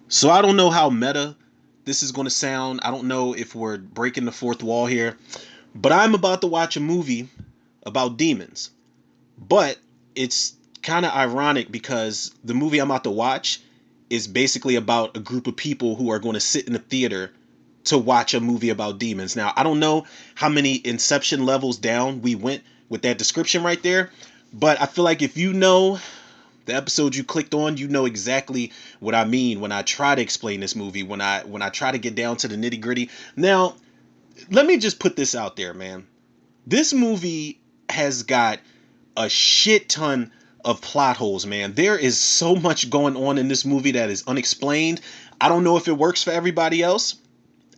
So I don't know how meta this is going to sound. I don't know if we're breaking the fourth wall here, but I'm about to watch a movie about demons. But it's kind of ironic because the movie I'm about to watch is basically about a group of people who are going to sit in a theater to watch a movie about demons. Now, I don't know how many Inception levels down we went with that description right there, but I feel like if you know the episode you clicked on, you know exactly what I mean when I try to explain this movie, when I try to get down to the nitty-gritty. Now, let me just put this out there, man. This movie has got a shit ton of plot holes, man. There is so much going on in this movie that is unexplained. I don't know if it works for everybody else.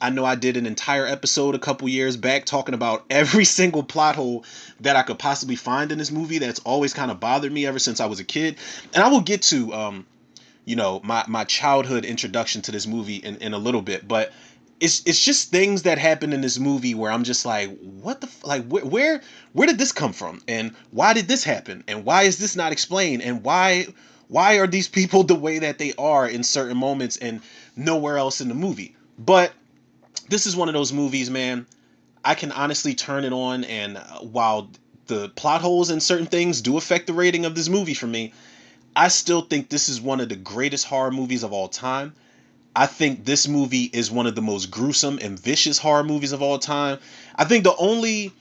I know I did an entire episode a couple years back talking about every single plot hole that I could possibly find in this movie that's always kind of bothered me ever since I was a kid. And I will get to my childhood introduction to this movie in a little bit, but it's just things that happen in this movie where I'm just like, what the like where did this come from, and why did this happen, and why is this not explained, and why are these people the way that they are in certain moments and nowhere else in the movie. But this is one of those movies, man. I can honestly turn it on, and while the plot holes and certain things do affect the rating of this movie for me, I still think this is one of the greatest horror movies of all time. I think this movie is one of the most gruesome and vicious horror movies of all time. I think the only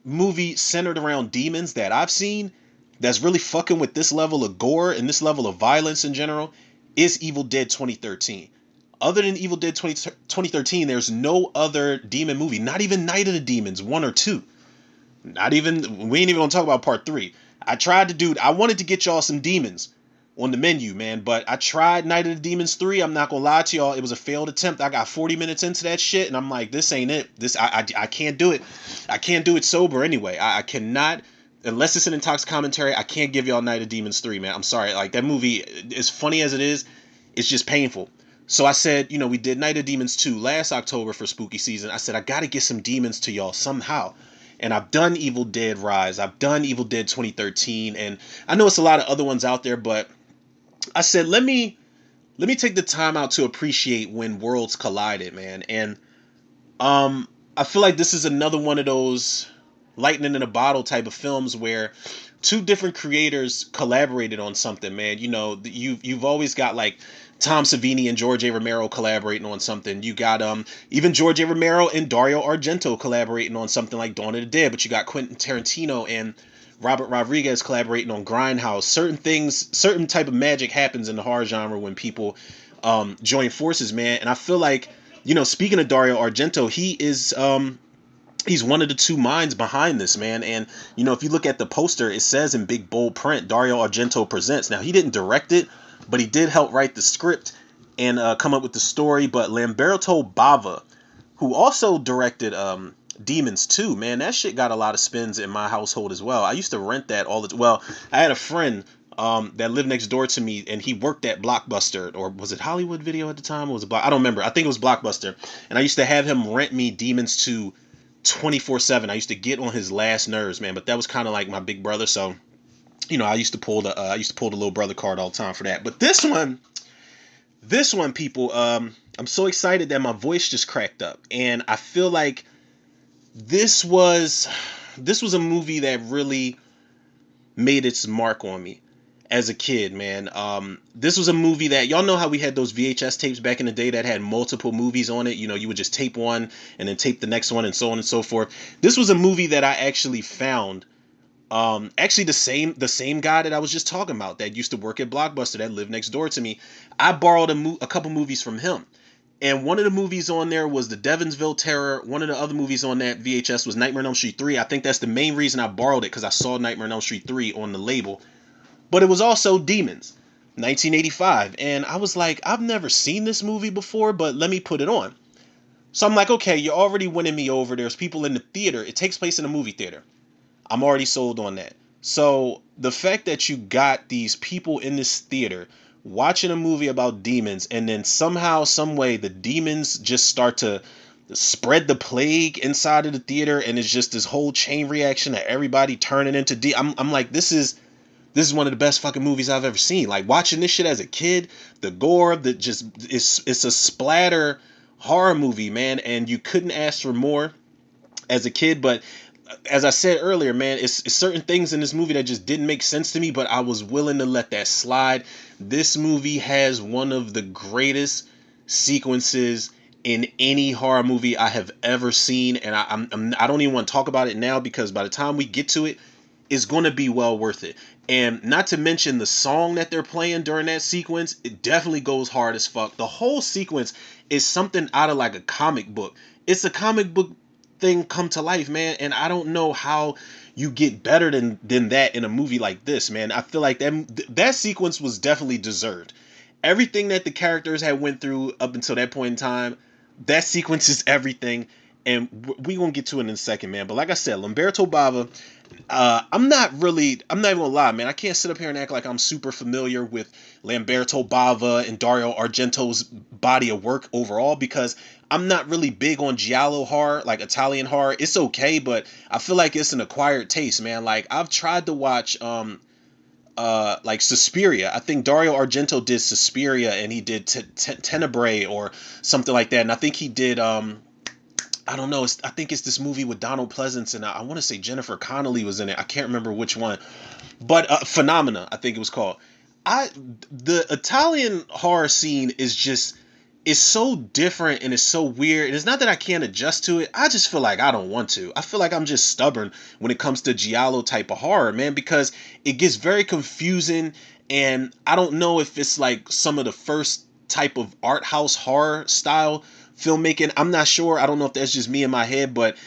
movie centered around demons that I've seen that's really fucking with this level of gore and this level of violence in general is Evil Dead 2013. Other than Evil Dead 2013, there's no other demon movie, not even Night of the Demons 1 or 2. Not even, we ain't even gonna talk about part 3. I wanted to get y'all some demons on the menu, man, but I tried Night of the Demons 3. I'm not gonna lie to y'all, it was a failed attempt. I got 40 minutes into that shit, and I'm like, this ain't it. I can't do it. I can't do it sober anyway. I cannot, unless it's an intox commentary. I can't give y'all Night of Demons 3, man. I'm sorry. Like, that movie, as funny as it is, it's just painful. So I said, we did Night of Demons 2 last October for spooky season. I said, I gotta get some demons to y'all somehow. And I've done Evil Dead Rise. I've done Evil Dead 2013. And I know it's a lot of other ones out there, but I said, let me take the time out to appreciate when worlds collided, man. And I feel like this is another one of those lightning in a bottle type of films where two different creators collaborated on something, man. You've always got like Tom Savini and George A. Romero collaborating on something. You got even George A. Romero and Dario Argento collaborating on something like Dawn of the Dead, but you got Quentin Tarantino and Robert Rodriguez collaborating on Grindhouse. Certain things, certain type of magic happens in the horror genre when people join forces, man. And I feel like, speaking of Dario Argento, he's one of the two minds behind this, man. And if you look at the poster, it says in big bold print, Dario Argento presents. Now, he didn't direct it, but he did help write the script and come up with the story. But Lamberto Bava, who also directed Demons 2, man, that shit got a lot of spins in my household as well. I used to rent that all the well. I had a friend that lived next door to me, and he worked at Blockbuster, or was it Hollywood Video at the time? Or was it I don't remember. I think it was Blockbuster, and I used to have him rent me Demons 2 24/7. I used to get on his last nerves, man. But that was kind of like my big brother, so I used to pull the little brother card all the time for that. But this one, people, I'm so excited that my voice just cracked up, and I feel like this was a movie that really made its mark on me as a kid, man. This was a movie that, y'all know how we had those VHS tapes back in the day that had multiple movies on it. You would just tape one and then tape the next one and so on and so forth. This was a movie that I actually found. Actually, the same guy that I was just talking about that used to work at Blockbuster that lived next door to me. I borrowed a couple movies from him. And one of the movies on there was the Devonsville Terror. One of the other movies on that VHS was Nightmare on Elm Street 3. I think that's the main reason I borrowed it, because I saw Nightmare on Elm Street 3 on the label. But it was also Demons, 1985. And I was like, I've never seen this movie before, but let me put it on. So I'm like, okay, you're already winning me over. There's people in the theater. It takes place in a movie theater. I'm already sold on that. So the fact that you got these people in this theater watching a movie about demons, and then somehow, some way, the demons just start to spread the plague inside of the theater, and it's just this whole chain reaction of everybody turning into I'm like, this is This is one of the best fucking movies I've ever seen. Like watching this shit as a kid, the gore, the just it's a splatter horror movie, man, and you couldn't ask for more as a kid. But as I said earlier, man, it's certain things in this movie that just didn't make sense to me, but I was willing to let that slide. This movie has one of the greatest sequences in any horror movie I have ever seen, and I don't even want to talk about it now because by the time we get to it, it's going to be well worth it. And not to mention the song that they're playing during that sequence, it definitely goes hard as fuck. The whole sequence is something out of like a comic book. It's a comic book thing come to life, man. And I don't know how you get better than that in a movie like this, man. I feel like that sequence was definitely deserved. Everything that the characters had went through up until that point in time, that sequence is everything. And we gonna get to it in a second, man. But like I said, Lamberto Bava, I'm not even gonna lie, man. I can't sit up here and act like I'm super familiar with Lamberto Bava and Dario Argento's body of work overall because I'm not really big on giallo horror, like Italian horror. It's okay, but I feel like it's an acquired taste, man. Like I've tried to watch like Suspiria. I think Dario Argento did Suspiria and he did Tenebrae or something like that. And I think he did I don't know. I think it's this movie with Donald Pleasance and I want to say Jennifer Connelly was in it. I can't remember which one, but Phenomena, I think it was called. I The Italian horror scene is just it's so different and it's so weird. And it's not that I can't adjust to it. I just feel like I don't want to. I feel like I'm just stubborn when it comes to giallo type of horror, man, because it gets very confusing. And I don't know if it's like some of the first type of art house horror style filmmaking. I'm not sure. I don't know if that's just me in my head, but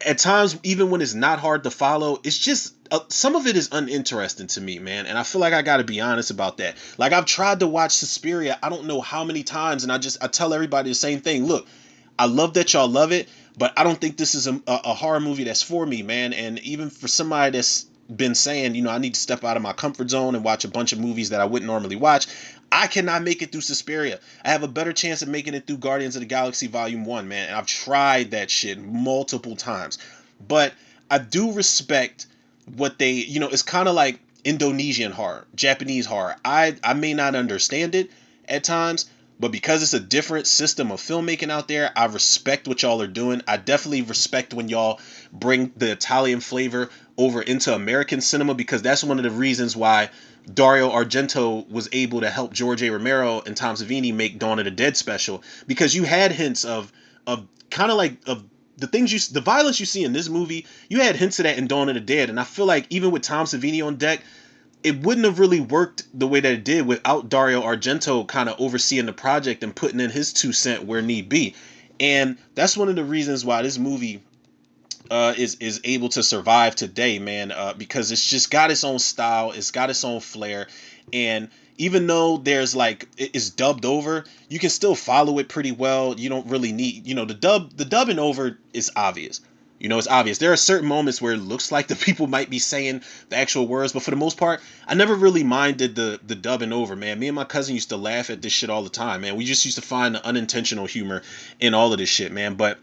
at times, even when it's not hard to follow, it's just some of it is uninteresting to me, man. And I feel like I got to be honest about that. Like I've tried to watch Suspiria, I don't know how many times, and I tell everybody the same thing. Look, I love that y'all love it, but I don't think this is a horror movie that's for me, man. And even for somebody that's been saying, I need to step out of my comfort zone and watch a bunch of movies that I wouldn't normally watch, I cannot make it through Suspiria. I have a better chance of making it through Guardians of the Galaxy Volume 1, man. And I've tried that shit multiple times. But I do respect what they, it's kind of like Indonesian horror, Japanese horror. I may not understand it at times, but because it's a different system of filmmaking out there, I respect what y'all are doing. I definitely respect when y'all bring the Italian flavor over into American cinema because that's one of the reasons why Dario Argento was able to help George A. Romero and Tom Savini make Dawn of the Dead special because you had hints of kind of like of the violence you see in this movie, you had hints of that in Dawn of the Dead, and I feel like even with Tom Savini on deck, it wouldn't have really worked the way that it did without Dario Argento kind of overseeing the project and putting in his 2 cents where need be. And that's one of the reasons why this movie is able to survive today, man, because it's just got its own style, it's got its own flair, and even though there's like it's dubbed over, you can still follow it pretty well. You don't really need, the dubbing over is obvious. It's obvious. There are certain moments where it looks like the people might be saying the actual words, but for the most part, I never really minded the dubbing over, man. Me and my cousin used to laugh at this shit all the time, man. We just used to find the unintentional humor in all of this shit, man. But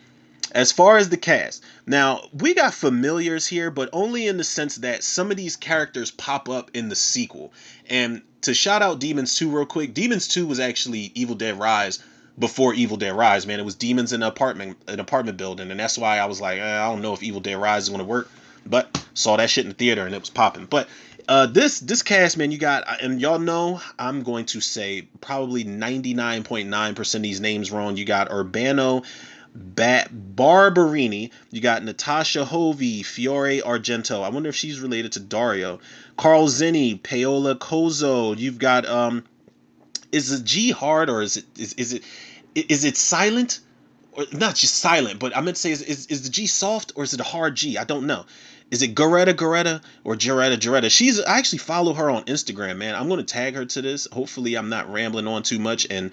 as far as the cast, now we got familiars here, but only in the sense that some of these characters pop up in the sequel. And to shout out Demons 2 real quick, Demons 2 was actually Evil Dead Rise before Evil Dead Rise, man. It was demons in an apartment building, and that's why I was like, I don't know if Evil Dead Rise is going to work, but saw that shit in the theater and it was popping. But this cast, man, you got, and y'all know I'm going to say probably 99.9% of these names wrong. You got Urbano Barberini, you got Natasha Hovey, Fiore Argento. I wonder if she's related to Dario. Carl Zinni, Paola Cozo. You've got is it G hard or is it silent? Or not just silent, but I meant to say is the G soft or is it a hard G? I don't know. Is it Goretta or Jaretta? I actually follow her on Instagram, man. I'm going to tag her to this. Hopefully I'm not rambling on too much and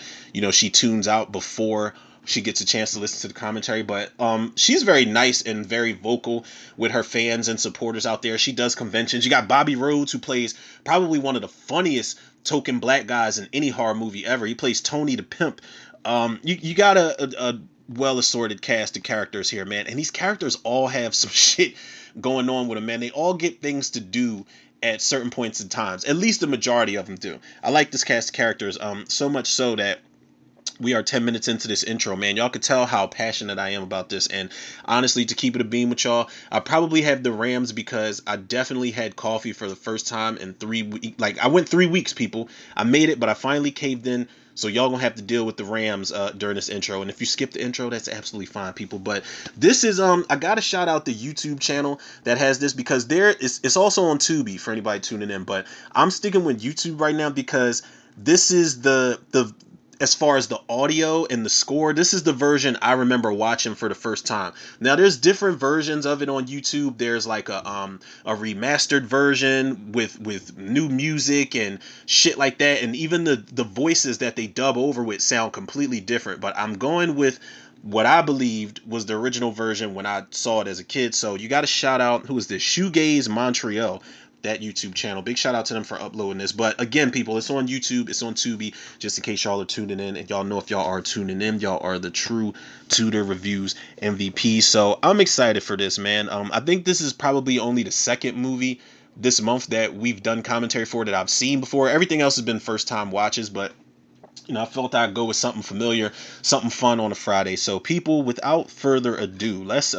she tunes out before she gets a chance to listen to the commentary. But she's very nice and very vocal with her fans and supporters out there. She does conventions. You got Bobby Rhodes, who plays probably one of the funniest token black guys in any horror movie ever. He plays Tony the Pimp. You got a well assorted cast of characters here, man, and these characters all have some shit going on with them, man. They all get things to do at certain points in times. At least the majority of them do. I like this cast of characters so much so that we are 10 minutes into this intro, man. Y'all could tell how passionate I am about this. And honestly, to keep it a beam with y'all, I probably have the Rams because I definitely had coffee for the first time in 3 weeks. Like, I went 3 weeks, people. I made it, but I finally caved in. So y'all gonna have to deal with the Rams during this intro. And if you skip the intro, that's absolutely fine, people. But this is I gotta shout out the YouTube channel that has this, because it's also on Tubi for anybody tuning in. But I'm sticking with YouTube right now because this is the as far as the audio and the score, this is the version I remember watching for the first time. Now there's different versions of it on YouTube. There's like a remastered version with new music and shit like that, and even the voices that they dub over with sound completely different. But I'm going with what I believed was the original version when I saw it as a kid. So you got to shout out, who is this? Shoegaze Montreal, that YouTube channel. Big shout out to them for uploading this. But again, people, it's on YouTube, it's on Tubi, just in case y'all are tuning in. And y'all know, if y'all are tuning in, y'all are the true Tudor Reviews MVP. So I'm excited for this, man. I think this is probably only the second movie this month that we've done commentary for that I've seen before. Everything else has been first time watches, but I felt I'd go with something familiar, something fun on a Friday. So people, without further ado, let's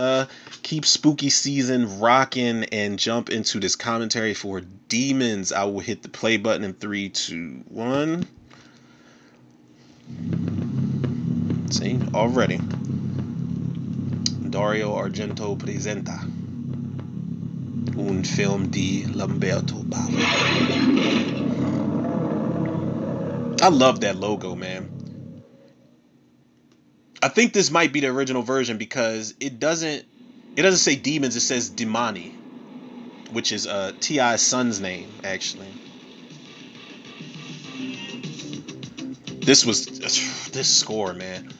keep spooky season rocking and jump into this commentary for Demons. I will hit the play button in 3, 2, 1. See, already. Dario Argento presenta un film di Lamberto Bava. I love that logo, man. I think this might be the original version because it doesn't say demons, it says Demani, which is T.I.'s son's name, actually. This score, man.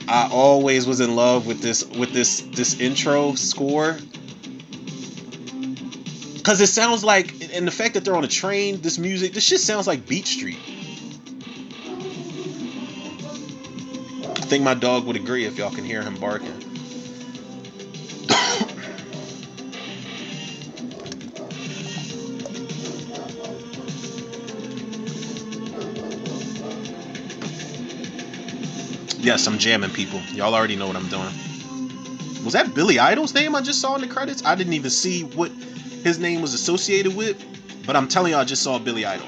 I always was in love with this intro score. Cause it sounds like, and the fact that they're on a train, this shit sounds like Beat Street. I think my dog would agree if y'all can hear him barking. Yes, I'm jamming, people. Y'all already know what I'm doing. Was that Billy Idol's name I just saw in the credits? I didn't even see what his name was associated with, but I'm telling y'all, I just saw Billy Idol.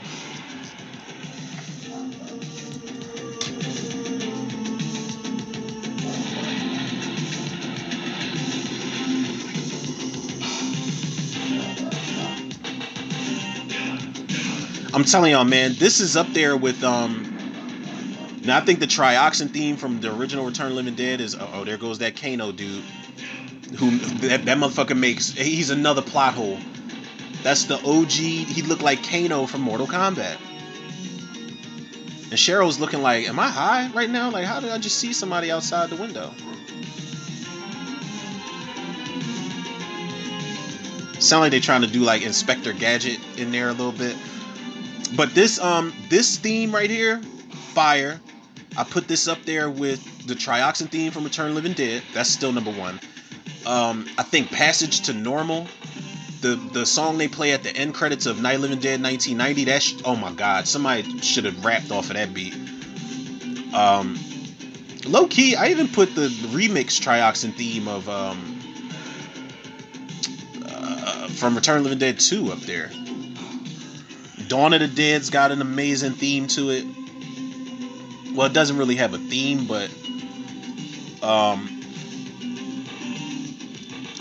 I'm telling y'all, man, this is up there with now I think the trioxin theme from the original Return of the Living Dead is, oh, there goes that Kano dude. Who that motherfucker makes, he's another plot hole. That's the OG, he looked like Kano from Mortal Kombat. And Cheryl's looking like, am I high right now? Like, how did I just see somebody outside the window? Sound like they're trying to do like Inspector Gadget in there a little bit. But this theme right here, fire. I put this up there with the trioxin theme from Return of the Living Dead. That's still number one. I think Passage to Normal, the song they play at the end credits of Night of the Living Dead 1990, oh my god, somebody should have rapped off of that beat. Low key, I even put the remix trioxin theme of from Return of the Living Dead 2 up there. Dawn of the Dead's got an amazing theme to it. Well, it doesn't really have a theme, but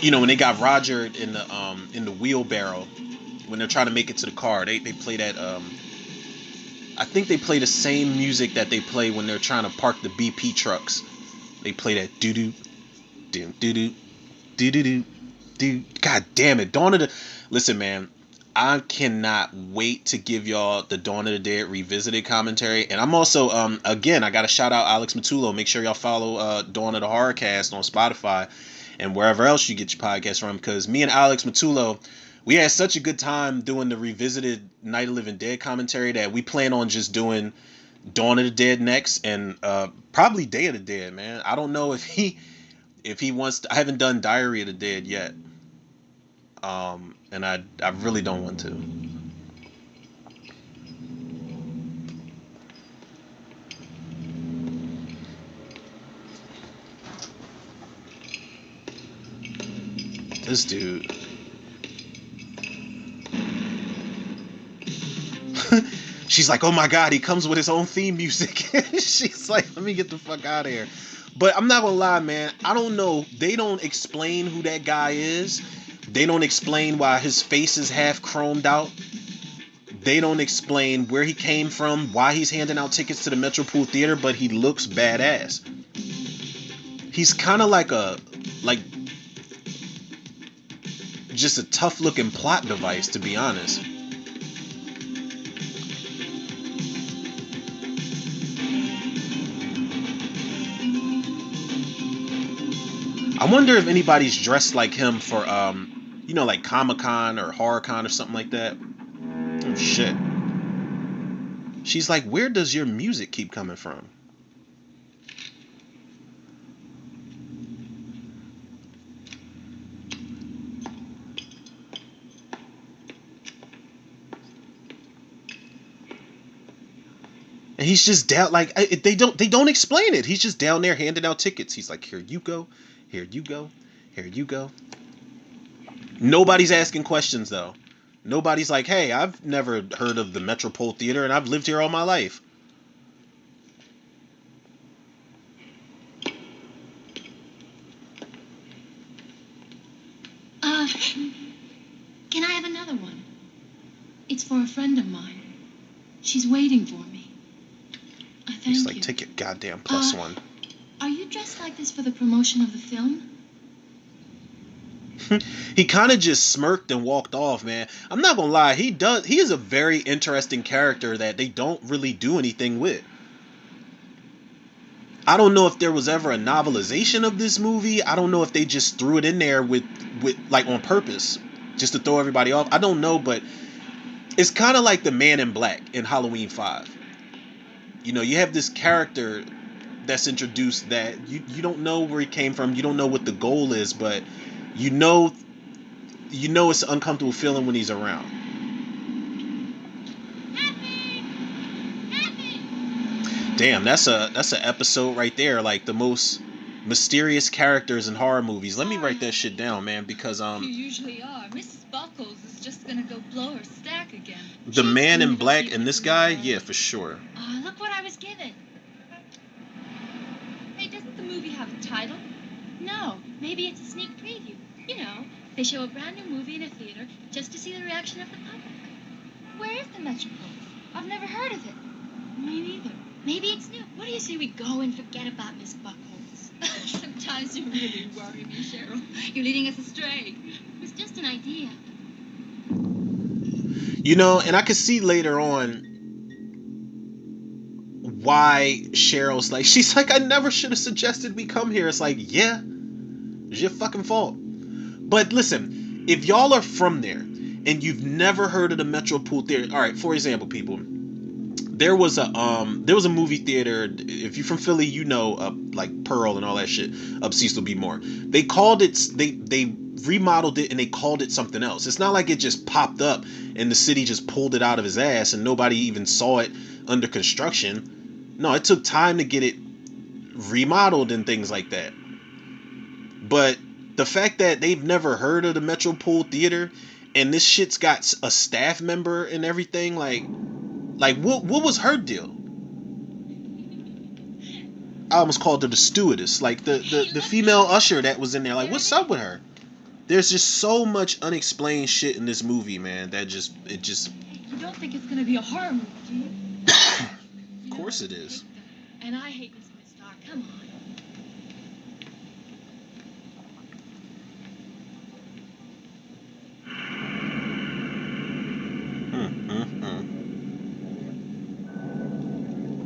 when they got Roger in the wheelbarrow, when they're trying to make it to the car, they play that. I think they play the same music that they play when they're trying to park the BP trucks. They play that doo doo, doo doo doo, doo doo doo. God damn it, Listen, man, I cannot wait to give y'all the Dawn of the Dead revisited commentary. And I'm also, again, I got to shout out Alex Matullo. Make sure y'all follow Dawn of the Horrorcast on Spotify and wherever else you get your podcast from. Because me and Alex Matullo, we had such a good time doing the revisited Night of the Living Dead commentary that we plan on just doing Dawn of the Dead next. And probably Day of the Dead, man. I don't know if he wants to. I haven't done Diary of the Dead yet. and I really don't want to. This dude. She's like, oh my god, he comes with his own theme music. She's like, let me get the fuck out of here. But I'm not gonna lie, man. I don't know. They don't explain who that guy is. They don't explain why his face is half chromed out. They don't explain where he came from, why he's handing out tickets to the Metropool Theater, but he looks badass. He's kind of like just a tough looking plot device, to be honest. I wonder if anybody's dressed like him for like Comic-Con or HorrorCon or something like that. Oh shit. She's like, where does your music keep coming from? And he's just down, like, they don't explain it. He's just down there handing out tickets. He's like, here you go, here you go, here you go. Nobody's asking questions though. Nobody's like, hey, I've never heard of the Metropole Theater and I've lived here all my life. Can I have another one? It's for a friend of mine. She's waiting for me. Thank He's like, you. take your goddamn plus one. Are you dressed like this for the promotion of the film? He kind of just smirked and walked off, man. I'm not gonna lie, he is a very interesting character that they don't really do anything with. I don't know if there was ever a novelization of this movie. I don't know if they just threw it in there with like on purpose, just to throw everybody off. I don't know, but it's kind of like the Man in Black in Halloween 5. You have this character that's introduced that you don't know where he came from. You don't know what the goal is, but you know it's an uncomfortable feeling when he's around. Damn, that's an episode right there. Like the most mysterious characters in horror movies. Let me write that shit down, man, because You usually are. Mrs. Buckles is just gonna go blow her stack again. the Man in Black and this guy, yeah, for sure. Look what I was given. Hey, doesn't the movie have a title? No, maybe it's a sneak preview. You know, they show a brand new movie in a theater just to see the reaction of the public. Where is the Metropole? I've never heard of it. Me neither. Maybe it's new. What do you say we go and forget about Miss Buckholz? Sometimes you really worry me, Cheryl. You're leading us astray. It was just an idea. And I could see later on why Cheryl's like, she's like, I never should have suggested we come here. It's like, yeah, it's your fucking fault. But listen, if y'all are from there and you've never heard of the Metropole Theater, all right, for example, people, there was a movie theater. If you're from Philly, like Pearl and all that shit, up Cecil B. Moore. They called it, they remodeled it and they called it something else. It's not like it just popped up and the city just pulled it out of his ass and nobody even saw it under construction. No, it took time to get it remodeled and things like that. But the fact that they've never heard of the Metropole Theater and this shit's got a staff member and everything, like what was her deal? I almost called her the stewardess, like the female usher that was in there. Like, what's up with her? There's just so much unexplained shit in this movie, man. That just You don't think it's gonna be a horror movie, do you? Of course it is. And I hate Miss Star. Come on.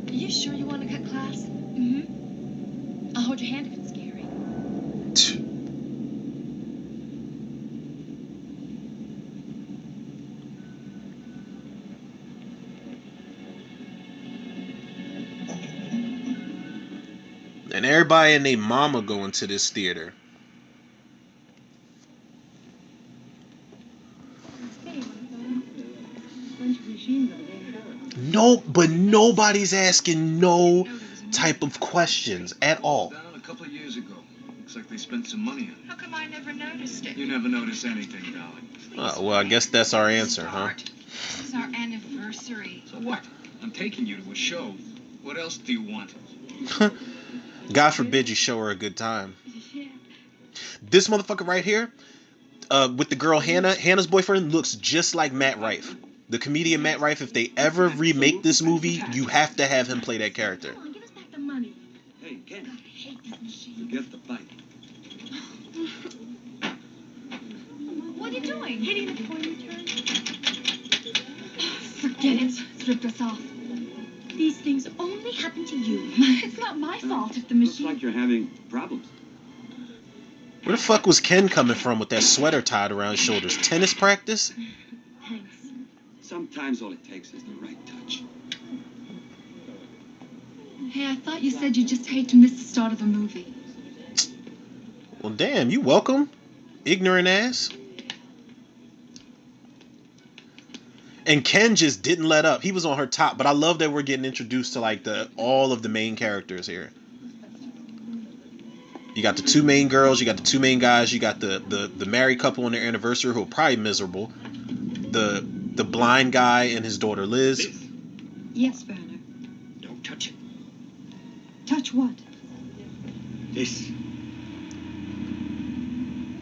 Are you sure you want to cut class? Mm-hmm. I'll hold your hand if it's scary. And everybody and their mama going to this theater. but nobody's asking no type of questions at all. Down a couple of years ago. Looks like they spent some money on it. How come I never noticed it? You never notice anything, darling. Oh, well, I guess that's our answer, huh? This is our anniversary. So what? I'm taking you to a show. What else do you want? God forbid you show her a good time. This motherfucker right here, with the girl Hannah, Hannah's boyfriend looks just like Matt Rife. The comedian Matt Rife, if they ever remake this movie, you have to have him play that character. Come on, give us back the money. Hey, Ken. God, I hate this machine. Forget the fight. What are you doing? Hitting the point return. Forget it. It's ripped us off. These things only happen to you. It's not my fault if the Looks machine... like you're having problems. Where the fuck was Ken coming from with that sweater tied around his shoulders? Tennis practice? Thanks. Sometimes all it takes is the right touch. Hey, I thought you said you just hate to miss the start of a movie. Well, damn, you welcome, ignorant ass. And Ken just didn't let up. He was on her top, but I love that we're getting introduced to like all of the main characters here. You got the two main girls, you got the two main guys, you got the married couple on their anniversary who are probably miserable. The blind guy and his daughter Liz. Yes, Werner. Don't touch it. Touch what? This.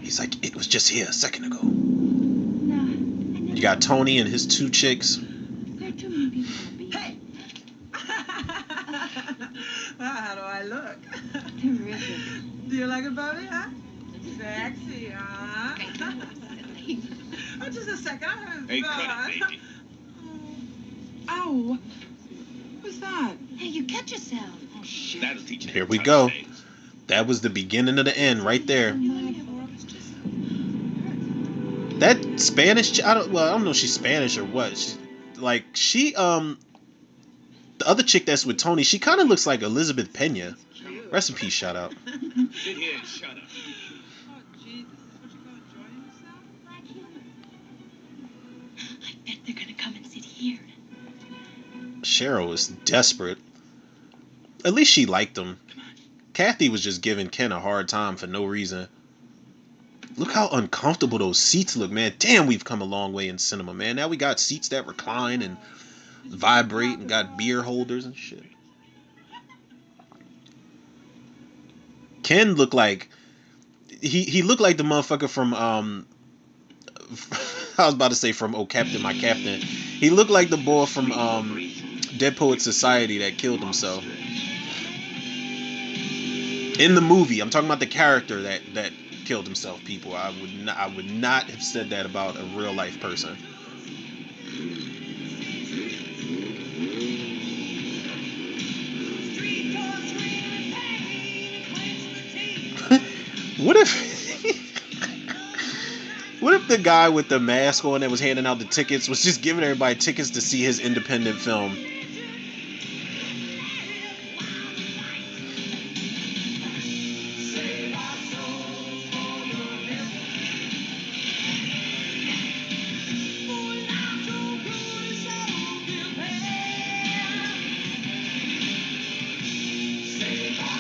He's like, it was just here a second ago. No, I never... You got Tony and his two chicks. There are too many people happy. Hey! How do I look? Terrific. Do you like it, Bobby, huh? Sexy, huh? Oh, just a second. I'm having Hey, fun. cut it, baby. Ow. What's that? Hey, you catch yourself. Oh, shit. That'll teach you. Here we go. That was the beginning of the end right there. That Spanish, I don't know if she's Spanish or what. The other chick that's with Tony, she kind of looks like Elizabeth Pena. Rest in peace, shout out. Sit here and shut up. Oh, Jesus. What you gonna enjoy yourself? Black humor. I bet they're gonna come and sit here. Cheryl is desperate. At least she liked him. Kathy was just giving Ken a hard time for no reason. Look how uncomfortable those seats look, man. Damn, we've come a long way in cinema, man. Now we got seats that recline and vibrate and got beer holders and shit. Ken looked like he looked like the motherfucker from I was about to say from Oh Captain My Captain. He looked like the boy from Dead Poet Society that killed himself. In the movie, I'm talking about the character that killed himself, people. I would not have said that about a real life person. What if the guy with the mask on that was handing out the tickets was just giving everybody tickets to see his independent film?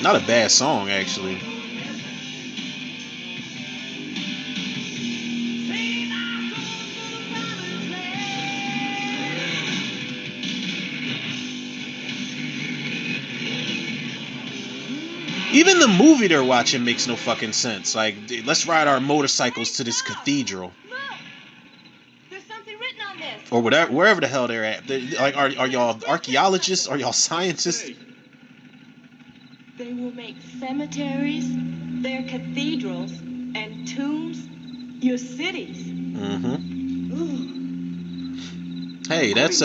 Not a bad song, actually. Even the movie they're watching makes no fucking sense. Like, let's ride our motorcycles to this cathedral. Look! There's something written on this. Or whatever, wherever the hell they're at. Like, are y'all archaeologists? Are y'all scientists? They will make cemeteries, their cathedrals, and tombs your cities. Mm-hmm. Hey, that's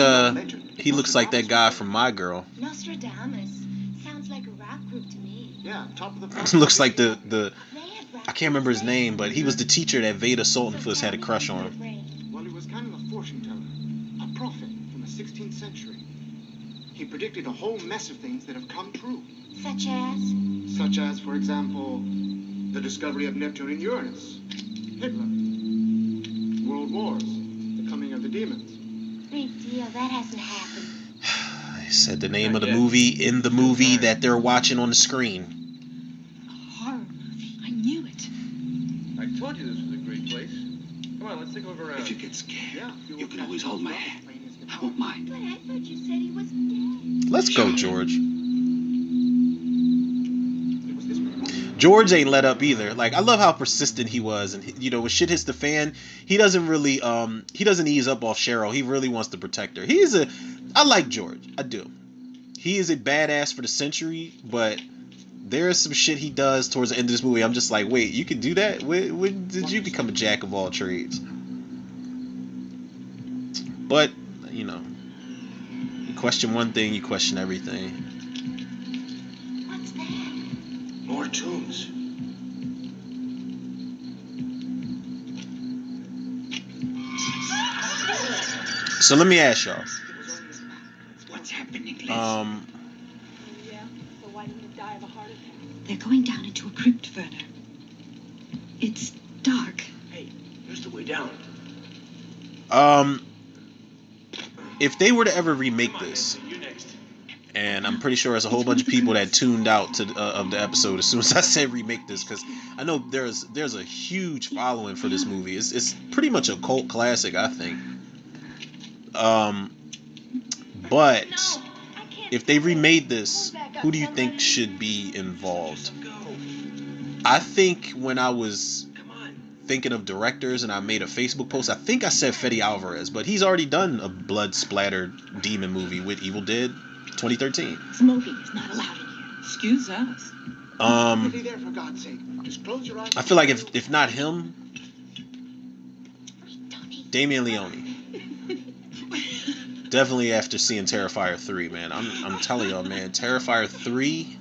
he looks like that guy from My Girl. Nostradamus. Sounds like a rap group to me. Yeah, top of the Looks like the They had rap I can't remember his name, but he was the teacher that Veda Sultanfuss had a crush on. Well, he was kind of a fortune teller, a prophet from the 16th century. He predicted a whole mess of things that have come true. Such as? Such as, for example, the discovery of Neptune and Uranus, Hitler, world wars, the coming of the demons. Big deal. That hasn't happened. Said the name of the movie in the movie that they're watching on the screen. A horror movie. I knew it. I told you this was a great place. Come on, let's take a look around. If you get scared, Yeah, you can always hold my hand. I won't mind. But I thought you said he was dead. Let's go, George. George ain't let up either. Like, I love how persistent he was, and you know, when shit hits the fan, he doesn't really he doesn't ease up off Cheryl. He really wants to protect her. I like George. I do. He is a badass for the century, but there is some shit he does towards the end of this movie. I'm just like, wait, you can do that? When did you become a jack of all trades? But, you know, you question one thing, you question everything. What's that? More tombs. So let me ask y'all. What's happening, Liz? Yeah? So why didn't he die of a heart attack? They're going down into a crypt, Werner. It's dark. Hey, here's the way down. If they were to ever remake this, You next. and I'm pretty sure there's a whole bunch of people that tuned out of the episode as soon as I said remake this, because I know there's a huge following for this movie. It's pretty much a cult classic, I think. But if they remade this, who do you think should be involved? I think when I was thinking of directors and I made a Facebook post, I think I said Fede Alvarez, but he's already done a blood splattered demon movie with Evil Dead 2013. Smoking is not allowed in here. Excuse us. Really there, for God's sake. Just close your eyes. I feel like if not him, Damien Leone. Definitely after seeing Terrifier 3, man. I'm telling y'all, man, Terrifier 3.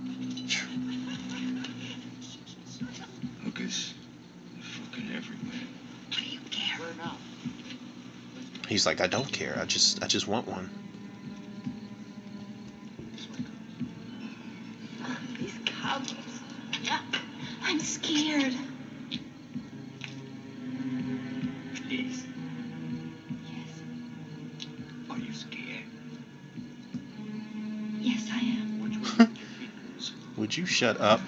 Hookers. Fucking everywhere. What do you care? Where now? He's like, I don't care. I just want one. These cowboys. I'm scared. Yes. Yes. Are you scared? Yes, I am. Which way did your feet goes? Would you shut up?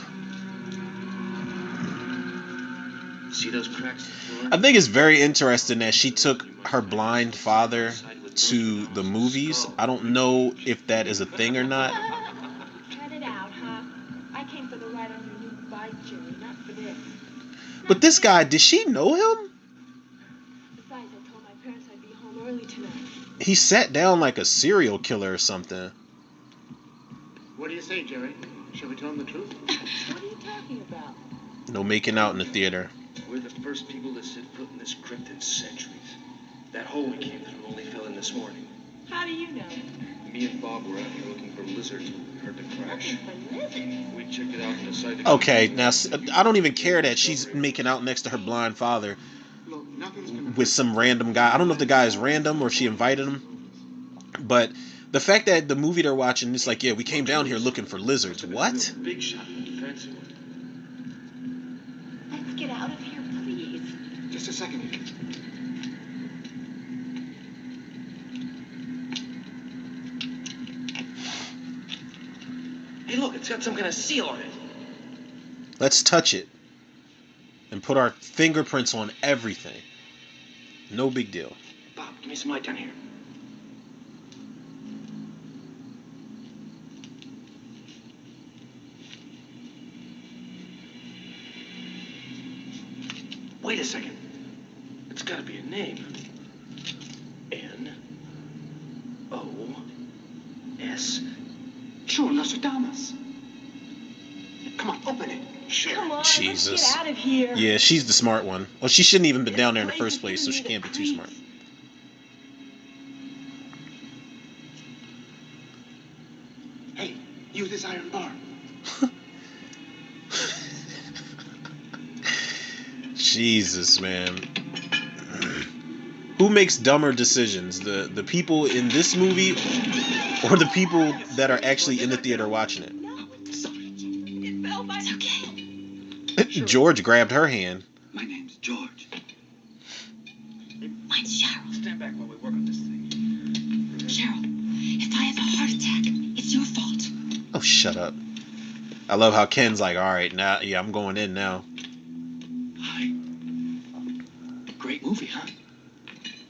See those cracks in the floor? I think it's very interesting that she took her blind father to the movies. I don't know if that is a thing or not. Cut it out, huh? I came for the ride on your new bike, Jerry, not for this. But this guy, did she know him? Besides, I told my parents I'd be home early tonight. He sat down like a serial killer or something. What do you say, Jerry? Shall we tell him the truth? What are you talking about? No making out in the theater. We're the first people to set foot in this crypt in centuries. That hole we came through only fell in this morning. How do you know? Me and Bob were out here looking for lizards when we heard the crash. For lizards. We checked it out and decided. Okay, now I don't even care that she's making out next to her blind father Look, nothing's gonna with some random guy. I don't know if the guy is random or if she invited him. But the fact that the movie they're watching, it's like, yeah, we came down here looking for lizards. What? Big shot, fancy one. Let's get out of here, please. Just a second. Hey, look, it's got some kind of seal on it. Let's touch it and put our fingerprints on everything. No big deal. Bob, give me some light down here. Wait a second. It's got to be a name. N-O-S. Sure, Nostradamus. Come on, open it. Sure. Come on, Jesus. let's get out of here. Yeah, she's the smart one. Well, she shouldn't even been down there in the first place, so she can't be too smart. Hey, use this iron bar. Jesus, man. Who makes dumber decisions? The people in this movie or the people that are actually in the theater watching it? It fell by It's okay. George grabbed her hand. My name's George. Mine's Cheryl. Stand back while we work on this thing. Cheryl, if die of a heart attack. It's your fault. Oh, shut up. I love how Ken's like, all right, now, yeah, I'm going in now. Hi. Great movie, huh?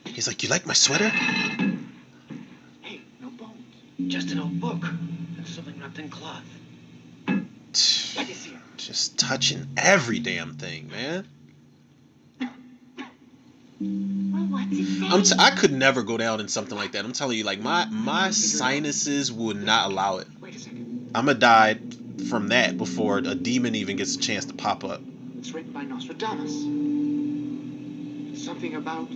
He's like, you like my sweater? Hey, no bones. Just an old book. And something wrapped in cloth. Let me see it. Just touching every damn thing, man. Well, what's it say? I could never go down in something like that. I'm telling you, like my sinuses would not allow it. Wait a second. I'm gonna die from that before a demon even gets a chance to pop up. It's written by Nostradamus. Something about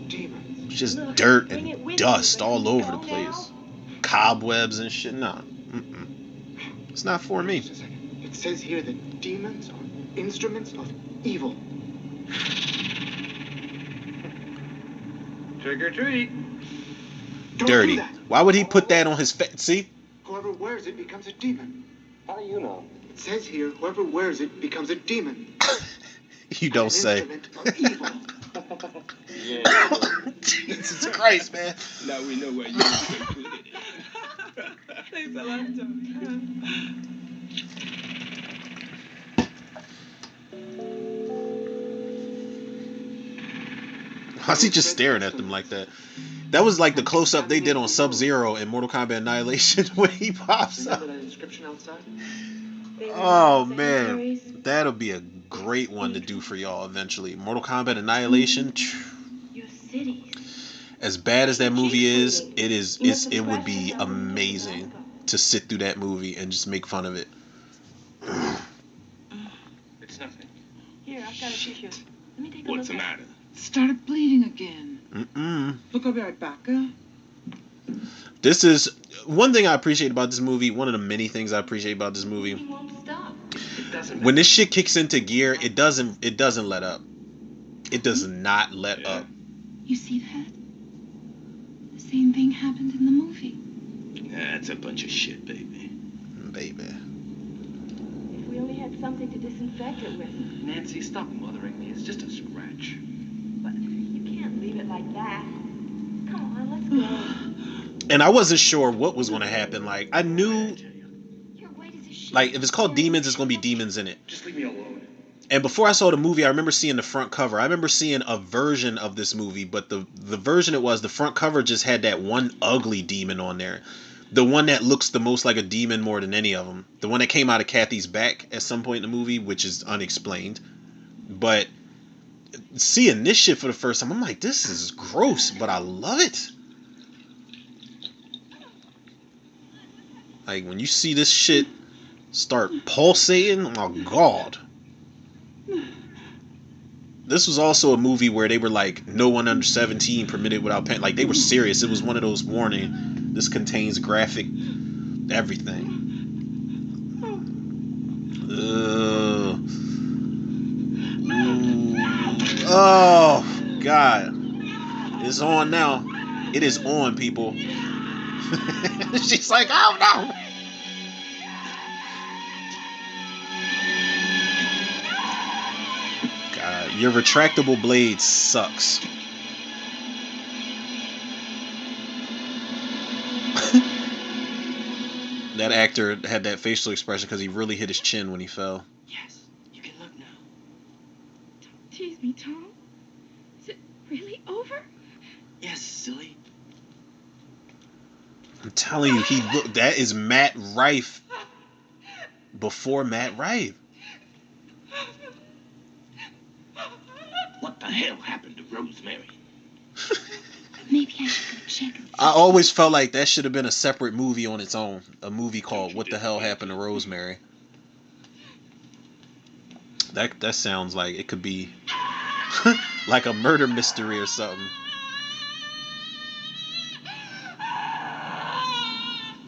demons. Just Look, dirt bring it and with dust you, but all you over the go place. now? Cobwebs and shit. Nah, it's not for me. Just a second. It says here that demons are instruments of evil. Trick or treat. Don't Dirty. do that. Why would he put that on his face? See? Whoever wears it becomes a demon. How do you know? It says here, whoever wears it becomes a demon. You don't An say. instrument of evil. Jesus Christ, man. Now we know where you put it. Thanks, Lamberto. Why's he just staring at them like that? That was like the close-up they did on Sub-Zero in Mortal Kombat Annihilation when he pops up. Remember that inscription outside? Oh, man. That'll be a great one to do for y'all eventually. Mortal Kombat Annihilation. Your cities. As bad as that movie is, it would be amazing to sit through that movie and just make fun of it. It's nothing. Here, I've got a tissue. Let me take a What's the look. matter? Started bleeding again. Look, I'll be right back, huh? This is one thing I appreciate about this movie. One of the many things I appreciate about this He movie. won't stop. It doesn't When this shit kicks into gear, it doesn't let up. It does not let up. You see that? The same thing happened in the movie. That's a bunch of shit, baby. Baby. If we only had something to disinfect it with. Nancy, stop mothering me. It's just a scratch. But you can't leave it like that. Come on, let's go. And I wasn't sure what was going to happen. Like, I knew, You're white as a sheet. like, if it's called Demons, it's going to be demons in it. Just leave me alone. And before I saw the movie, I remember seeing the front cover. I remember seeing a version of this movie, but the version it was, the front cover just had that one ugly demon on there. The one that looks the most like a demon more than any of them. The one that came out of Kathy's back at some point in the movie, which is unexplained. But seeing this shit for the first time, I'm like, this is gross, but I love it. Like, when you see this shit start pulsating, oh god. This was also a movie where they were like, no one under 17 permitted without pen. Like, they were serious. It was one of those warning, this contains graphic everything. Oh god. It's on now. It is on, people. She's like, oh no. God, your retractable blade sucks. That actor had that facial expression because he really hit his chin when he fell. Yes, you can look now. Don't tease me, Tom. Is it really over? Yes, silly. I'm telling you, that is Matt Rife before Matt Rife. What the hell happened to Rosemary? Maybe I should go check. I always felt like that should have been a separate movie on its own. A movie called What the Hell Happened to Rosemary. That sounds like it could be like a murder mystery or something.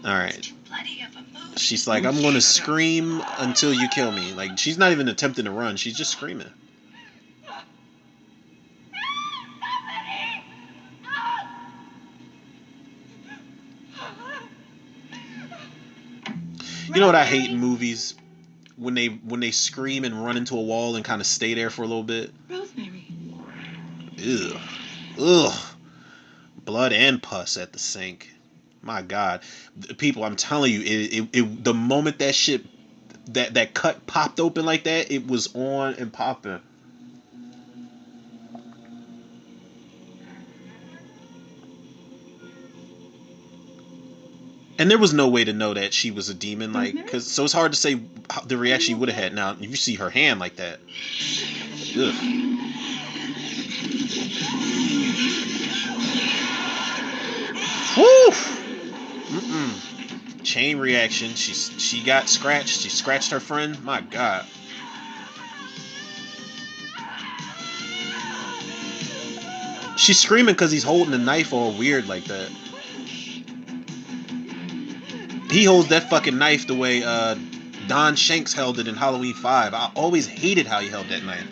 Alright. She's like, I'm gonna scream until you kill me. Like, she's not even attempting to run, she's just screaming. You know what I hate in movies? When they scream and run into a wall and kind of stay there for a little bit. Rosemary. Ugh. Ugh. Blood and pus at the sink. My God, people, I'm telling you, the moment that shit, that cut popped open like that, it was on and popping. And there was no way to know that she was a demon, like, cause so it's hard to say the reaction you would have had. Now, if you see her hand like that, ugh. Woo! Chain reaction. She got scratched. She scratched her friend. My God. She's screaming because he's holding the knife all weird like that. He holds that fucking knife the way Don Shanks held it in Halloween 5. I always hated how he held that knife.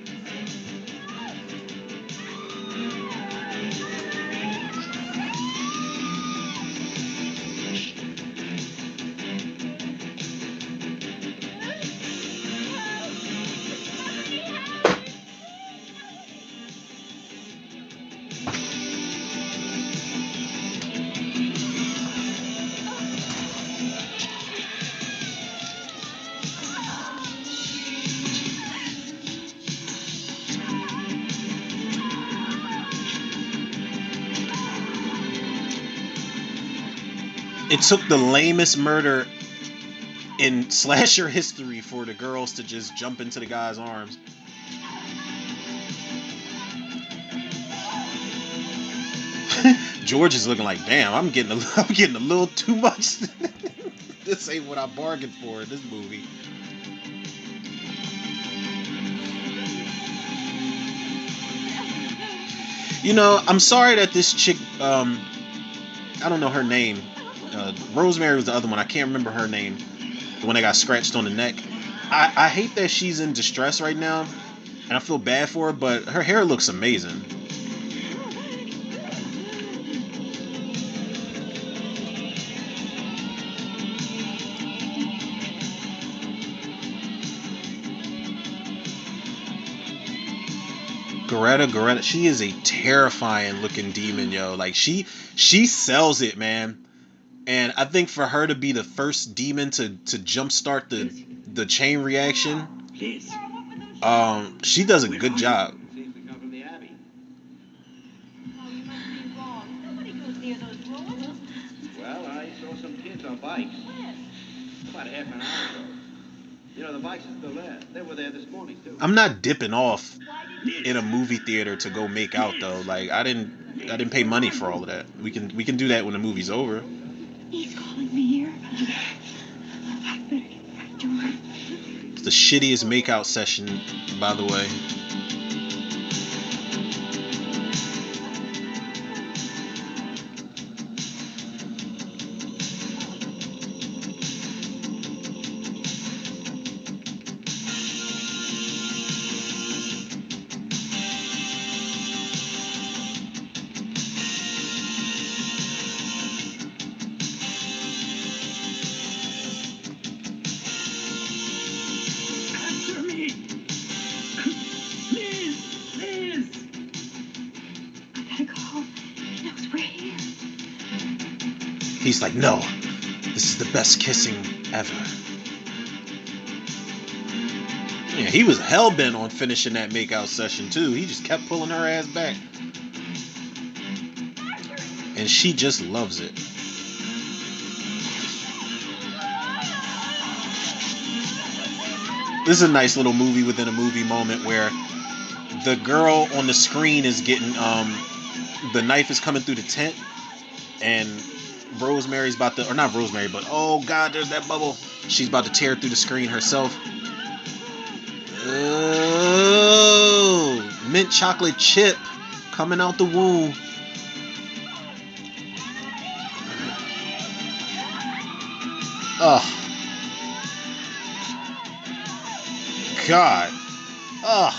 It took the lamest murder in slasher history for the girls to just jump into the guy's arms. George is looking like, damn, I'm getting a little too much. This ain't what I bargained for in this movie. You know, I'm sorry that this chick, I don't know her name. Rosemary was the other one. I can't remember her name. The one that got scratched on the neck. I hate that she's in distress right now, and I feel bad for her, but her hair looks amazing. Goretta, she is a terrifying looking demon, yo. Like she sells it, man. And I think for her to be the first demon to jumpstart the chain reaction, she does a good job. Well, I saw some kids on bikes. About half an hour ago. You know, the bikes are still there. They were there this morning, too. I'm not dipping off in a movie theater to go make out, though. Like I didn't pay money for all of that. We can do that when the movie's over. He's calling me here. I better get back to her. It's the shittiest makeout session, by the way. He's like, no, this is the best kissing ever. Yeah, he was hell-bent on finishing that makeout session, too. He just kept pulling her ass back. And she just loves it. This is a nice little movie within a movie moment where the girl on the screen is getting, the knife is coming through the tent, and Rosemary's about to, or not Rosemary, but oh god, there's that bubble. She's about to tear through the screen herself. Oh, mint chocolate chip coming out the womb. Oh, God. Oh,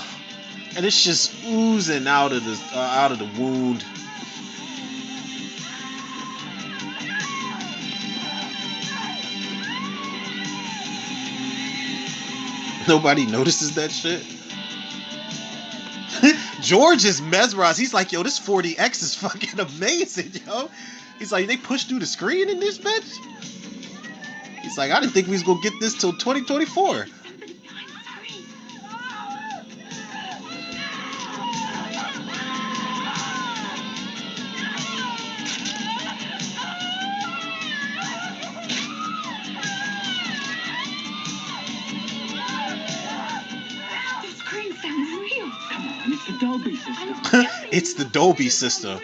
and it's just oozing out of the wound. Nobody notices that shit. George is mesmerized. He's like, yo, this 40X is fucking amazing, yo. He's like, they pushed through the screen in this bitch? He's like, I didn't think we was gonna get this till 2024. The screen sounds real. Come on, it's the Dolby system. It's the Dolby system.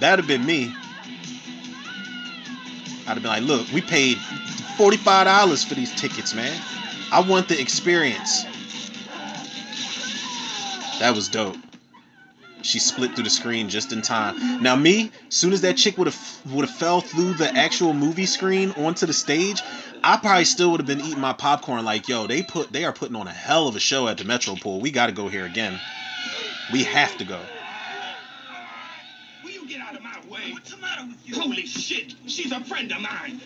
That'd have been me. I'd have been like, look, we paid $45 for these tickets, man. I want the experience. That was dope. She split through the screen just in time. Now me, soon as that chick would have fell through the actual movie screen onto the stage, I probably still would have been eating my popcorn like, yo, they are putting on a hell of a show at the Metropole. We got to go here again. We have to go. Will you get out of my way? What's the matter with you? Holy shit, she's a friend of mine.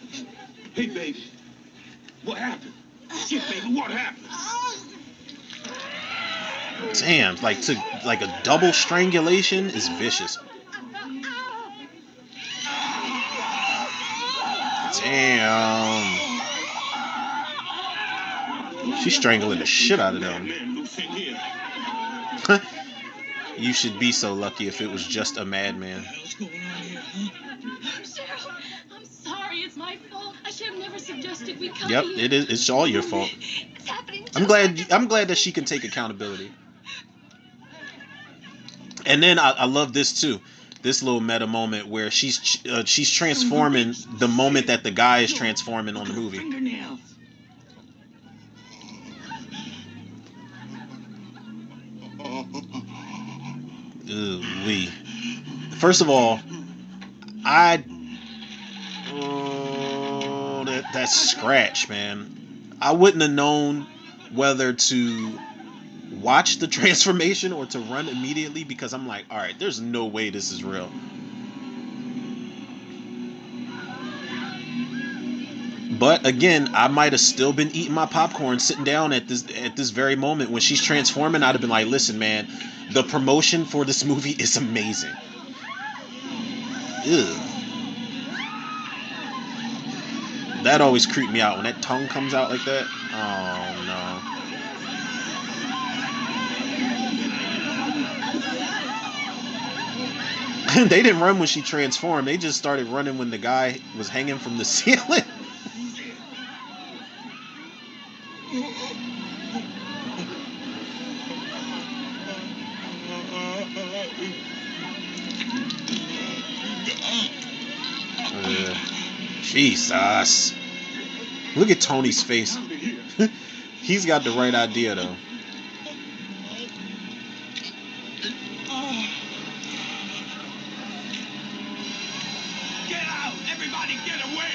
Hey, baby, what happened? Shit, baby, what happened? Damn, like a double strangulation is vicious. Damn. She's strangling the shit out of them. You should be so lucky if it was just a madman. Cheryl, I'm sorry. It's my fault. I should have never suggested we come Yep, here. it is. It's all your fault. It's happening. I'm glad that she can take accountability. And then I love this too. This little meta moment where she's transforming the moment that the guy is transforming on the movie. Ooh-wee. First of all, that scratch, man. I wouldn't have known whether to watch the transformation or to run immediately because I'm like, all right, there's no way this is real. But again, I might have still been eating my popcorn sitting down at this very moment when she's transforming. I'd have been like, listen, man, the promotion for this movie is amazing. Ew. That always creeped me out when that tongue comes out like that. Oh no. They didn't run when she transformed. They just started running when the guy was hanging from the ceiling. Jesus. Look at Tony's face. He's got the right idea though. Get out! Everybody get away!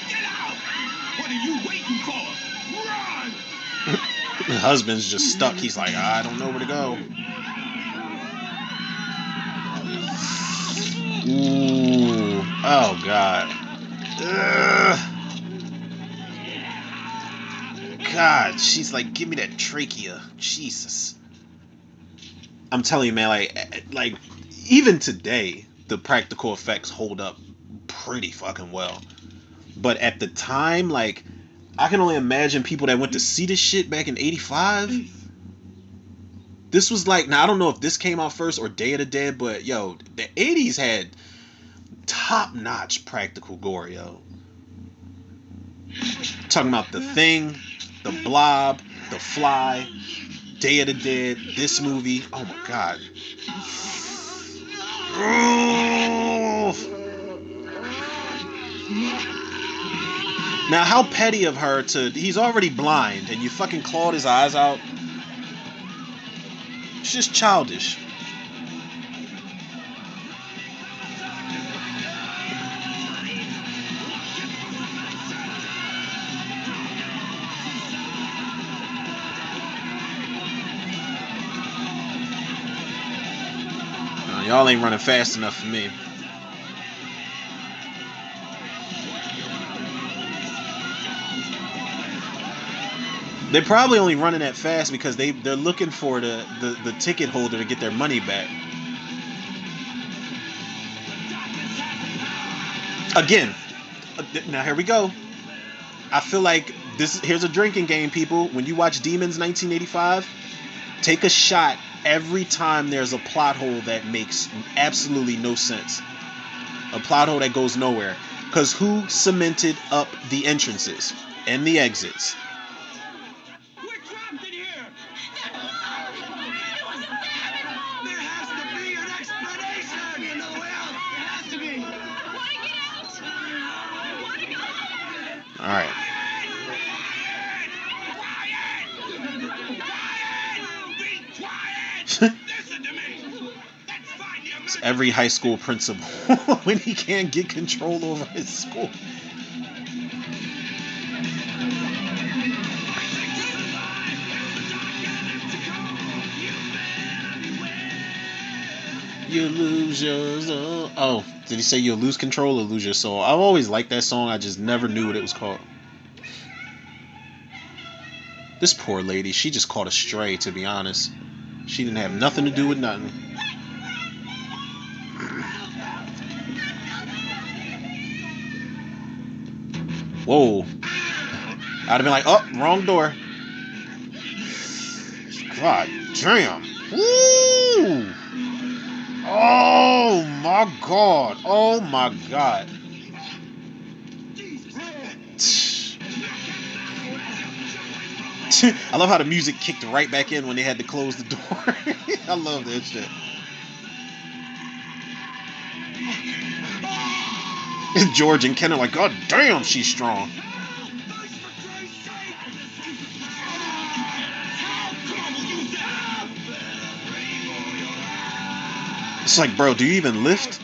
Get out! What are you waiting for? Run! The husband's just stuck. He's like, I don't know where to go. Ooh. Oh, God. Ugh. God, she's like, give me that trachea. Jesus. I'm telling you, man, like even today, the practical effects hold up pretty fucking well. But at the time, like, I can only imagine people that went to see this shit back in '85. This was like, now I don't know if this came out first or Day of the Dead, but yo, the '80s had top-notch practical gore, yo. Talking about The Thing, The Blob, The Fly, Day of the Dead, this movie. Oh my God. Now, how petty of her to... He's already blind, and you fucking clawed his eyes out. It's just childish. Y'all ain't running fast enough for me. They're probably only running that fast because they're looking for the ticket holder to get their money back. Again, now here we go. I feel like here's a drinking game, people. When you watch Demons 1985, take a shot every time there's a plot hole that makes absolutely no sense. A plot hole that goes nowhere. Because who cemented up the entrances and the exits? We're trapped in here. There has to be an explanation. You know, well, there has to be. All right. Listen to me. Let's find the It's every high school principal when he can't get control over his school. You lose your soul. Oh, did he say you'll lose control or lose your soul? I've always liked that song. I just never knew what it was called. This poor lady, she just caught a stray, to be honest. She didn't have nothing to do with nothing. Whoa. I'd have been like, oh, wrong door. God damn. Woo! Oh my god. Oh my god. I love how the music kicked right back in when they had to close the door. I love that shit. George and Ken are like, God damn, she's strong. It's like, bro, do you even lift?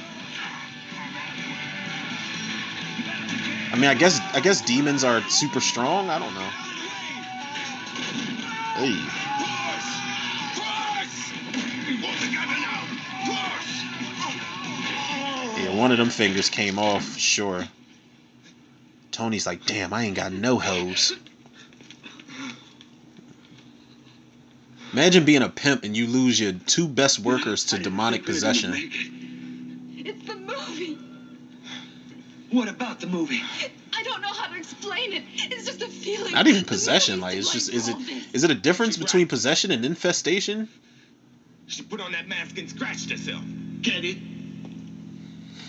I mean, I guess demons are super strong. I don't know. Hey. Yeah, one of them fingers came off for sure. Tony's like, damn, I ain't got no hose. Imagine being a pimp and you lose your two best workers to demonic possession. It's the movie. What about the movie? I don't know how to explain it. It's just a feeling. Not even possession. Like, it's just, is it a difference between possession and infestation? She put on that mask and scratched herself. Get it?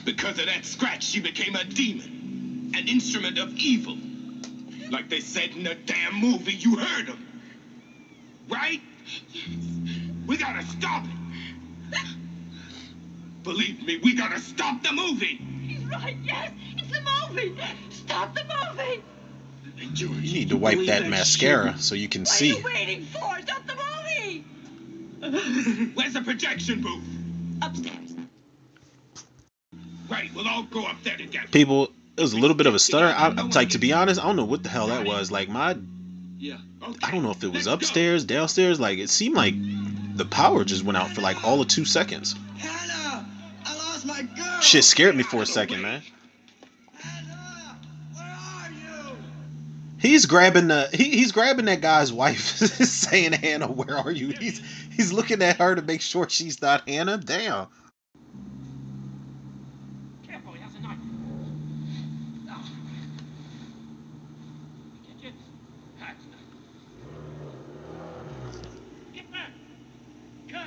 Because of that scratch, she became a demon. An instrument of evil. Like they said in the damn movie, you heard them. Right? Yes. We gotta stop it. Believe me, we gotta stop the movie. He's right. Yes. It's the movie. Stop the movie. George, You need to wipe that mascara so you can see. What are you waiting for? Stop the movie. Where's the projection booth? Upstairs. Right, we'll all go up there together. People, it was a little bit of a stutter. I'm like, to be honest, I don't know what the hell that was. Like, Yeah. Okay. I don't know if it was upstairs, downstairs. Like, it seemed like the power just went out for like all of 2 seconds. Hannah, I lost my girl. Shit scared me for a second, man. Hannah, where are you? He's grabbing that guy's wife, saying, Hannah, where are you? He's looking at her to make sure she's not Hannah. Damn. Careful, he has a knife. Oh. Get it? That's not. Get back. Good.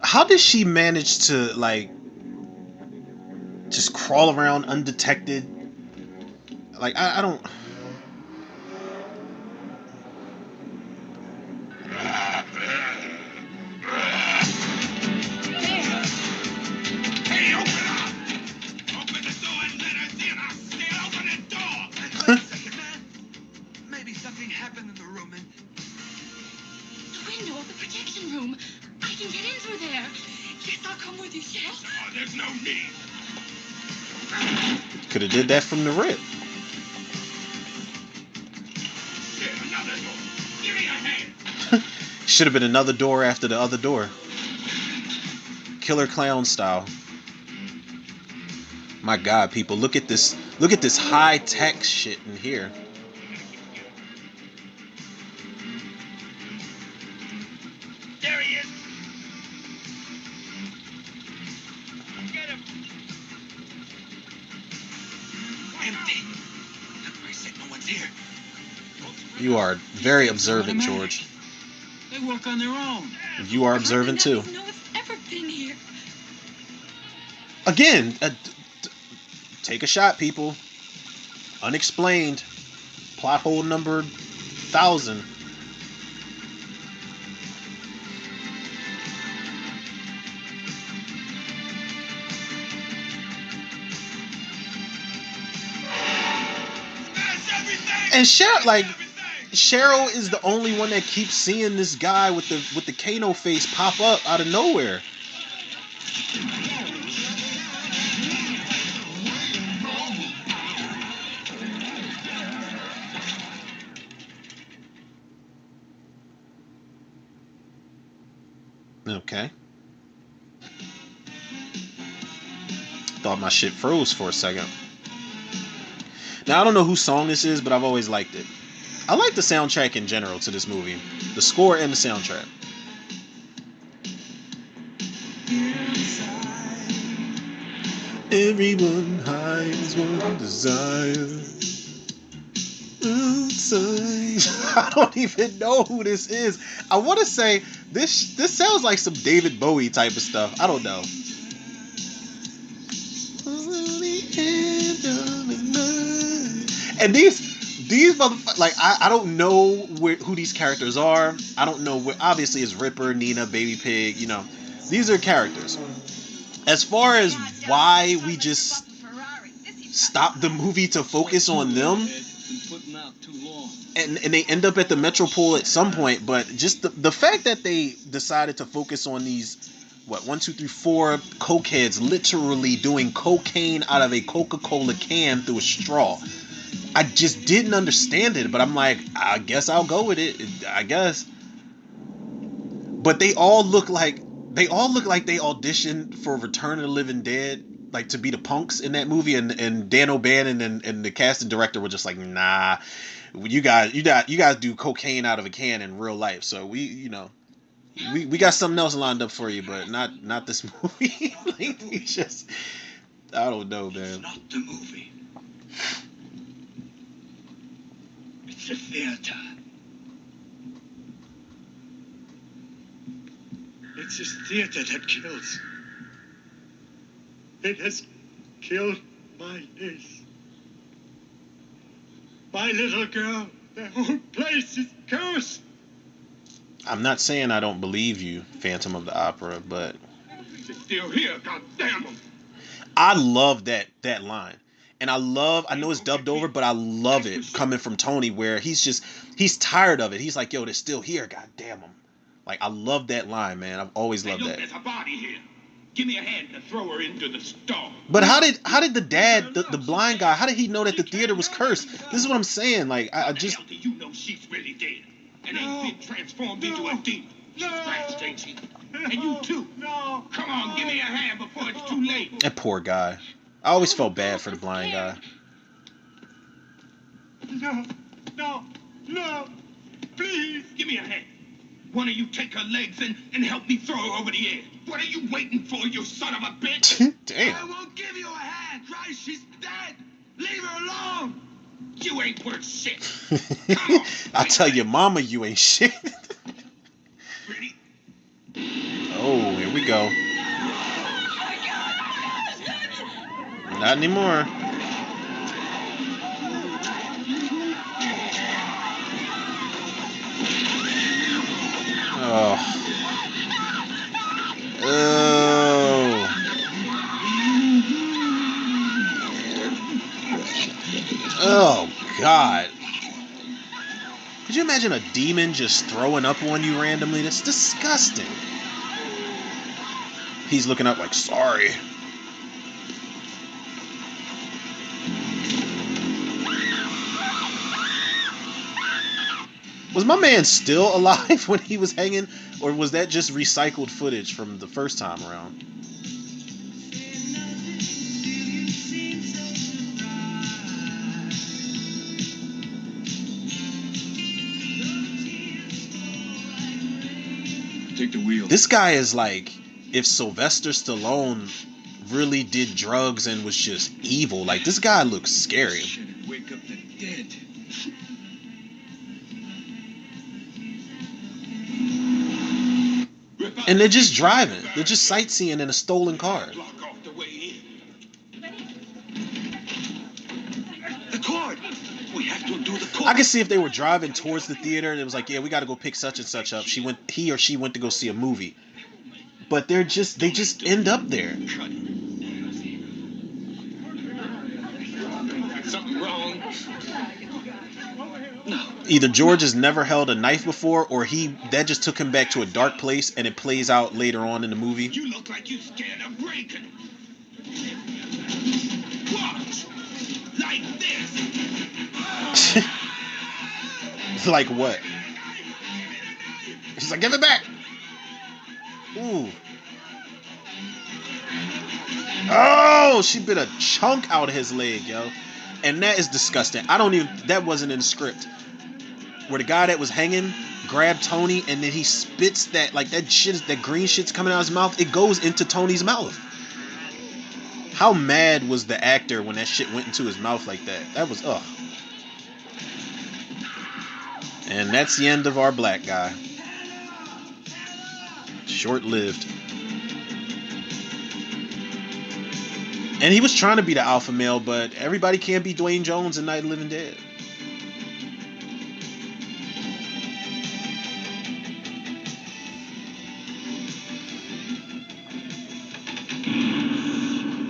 How did she manage to, like, just crawl around undetected? Like, I don't... Hey, open up! Open the door and let us in. I'll still open the door. Maybe something happened in the room and The window of the projection room. I can get in through there. Yes, I'll come with you, Chef. Oh, there's no need. Could have did that from the rip. Get another door. Give me a hand. Should have been another door after the other door. Killer Clown style. My God, people, look at this high tech shit in here. There he is. Get him. You are very observant, George. They work on their own. You are observant too. No one's ever been here. Again, take a shot, people. Unexplained. Plot hole number 1,000. And Cheryl is the only one that keeps seeing this guy with the Kano face pop up out of nowhere. Okay. Thought my shit froze for a second. Now I don't know whose song this is, but I've always liked it. I like the soundtrack in general to this movie. The score and the soundtrack. Everyone hides one desire outside. I don't even know who this is. I want to say this sounds like some David Bowie type of stuff. I don't know. And these motherfuckers, like, I don't know who these characters are. I don't know where. Obviously, it's Ripper, Nina, Baby Pig. You know, these are characters. As far as why we just stop the movie to focus on them, and they end up at the Metropole at some point, but just the fact that they decided to focus on these, 1, 2, 3, 4 cokeheads literally doing cocaine out of a Coca-Cola can through a straw. I just didn't understand it, but I'm like, I guess I'll go with it. I guess. But they all look like they auditioned for Return of the Living Dead, like to be the punks in that movie, and Dan O'Bannon and the casting director were just like, nah, you guys do cocaine out of a can in real life, so we got something else lined up for you, but not this movie. Like, we just, I don't know, man. It's not the movie. It's the theater. It's this theater that kills. It has killed my niece. My little girl. The whole place is cursed. I'm not saying I don't believe you, Phantom of the Opera, but It's still here, goddamn them. I love that line. And I know it's dubbed over, but I love it coming from Tony, where he's tired of it. He's like, yo, they're still here, goddamn them. Like, I love that line, man. I've always loved that. There's a body here. Give me a hand to throw her into the stall. But how did the dad, the blind guy, how did he know that the theater was cursed? This is what I'm saying. Like, I just. How do you know she's really dead and ain't been transformed into a demon? She's scratched, ain't she? And you too. No. Come on, give me a hand before it's too late. That poor guy. I always felt bad for the blind guy. No. Please, give me a hand. One of you take her legs and help me throw her over the edge. What are you waiting for, you son of a bitch? Damn. I won't give you a hand, right? She's dead. Leave her alone. You ain't worth shit. Come on. I tell your mama you ain't shit. Ready? Oh, here we go. Not anymore. Oh. Oh, God. Could you imagine a demon just throwing up on you randomly? That's disgusting. He's looking up like, sorry. Was my man still alive when he was hanging, or was that just recycled footage from the first time around? Take the wheel. This guy is like if Sylvester Stallone really did drugs and was just evil. Like, this guy looks scary. Should wake up the dead. And they're just driving. They're just sightseeing in a stolen car. Block off the way in. The cord. We have to do the cord. I can see if they were driving towards the theater and it was like, yeah, we got to go pick such and such up. He or she went to go see a movie. But they just end up there. Something wrong? No. Either George has never held a knife before, or that just took him back to a dark place, and it plays out later on in the movie. You look like you scared of breaking. Watch. Like this. Like what? She's like, give it back. Ooh. Oh, she bit a chunk out of his leg, yo. And that is disgusting. That wasn't in the script. Where the guy that was hanging grabbed Tony and then he spits that green shit's coming out of his mouth. It goes into Tony's mouth. How mad was the actor when that shit went into his mouth like that? That was ugh. And that's the end of our black guy. Short-lived. And he was trying to be the alpha male, but everybody can't be Dwayne Jones in Night of the Living Dead.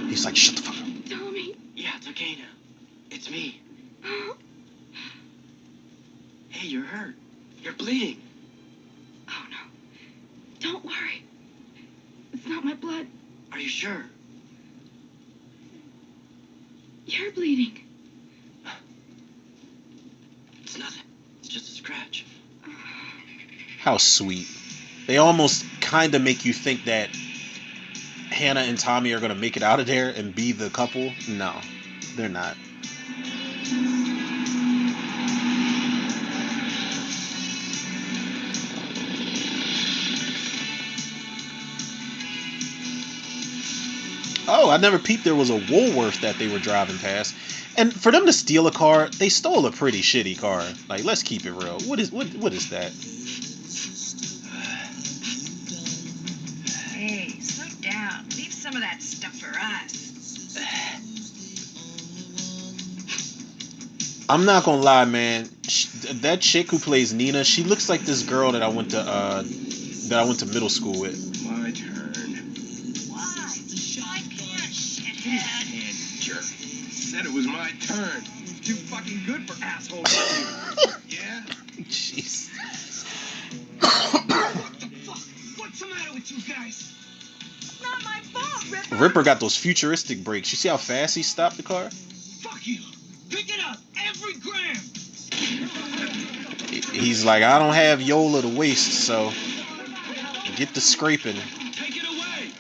He's like, shut the fuck up. Tommy. Yeah, it's okay now. It's me. Hey, you're hurt. You're bleeding. Oh, no. Don't worry. It's not my blood. Are you sure? You're bleeding. It's nothing. It's just a scratch. How sweet. They almost kind of make you think that Hannah and Tommy are going to make it out of there and be the couple. No, they're not. Oh, I never peeped there was a Woolworth that they were driving past. And for them to steal a car, they stole a pretty shitty car. Like, let's keep it real. What is that? Hey, slow down. Leave some of that stuff for us. I'm not gonna lie, man. That chick who plays Nina, she looks like this girl that I went to middle school with. My turn. Jerk. Said it was my turn. Too fucking good for assholes like you. Yeah? Jeez. What the fuck? What's the matter with you guys? Not my fault, Ripper. Ripper got those futuristic brakes. You see how fast he stopped the car? Fuck you. Pick it up. Every gram. He's like, I don't have Yola to waste, so get the scraping. Take it away.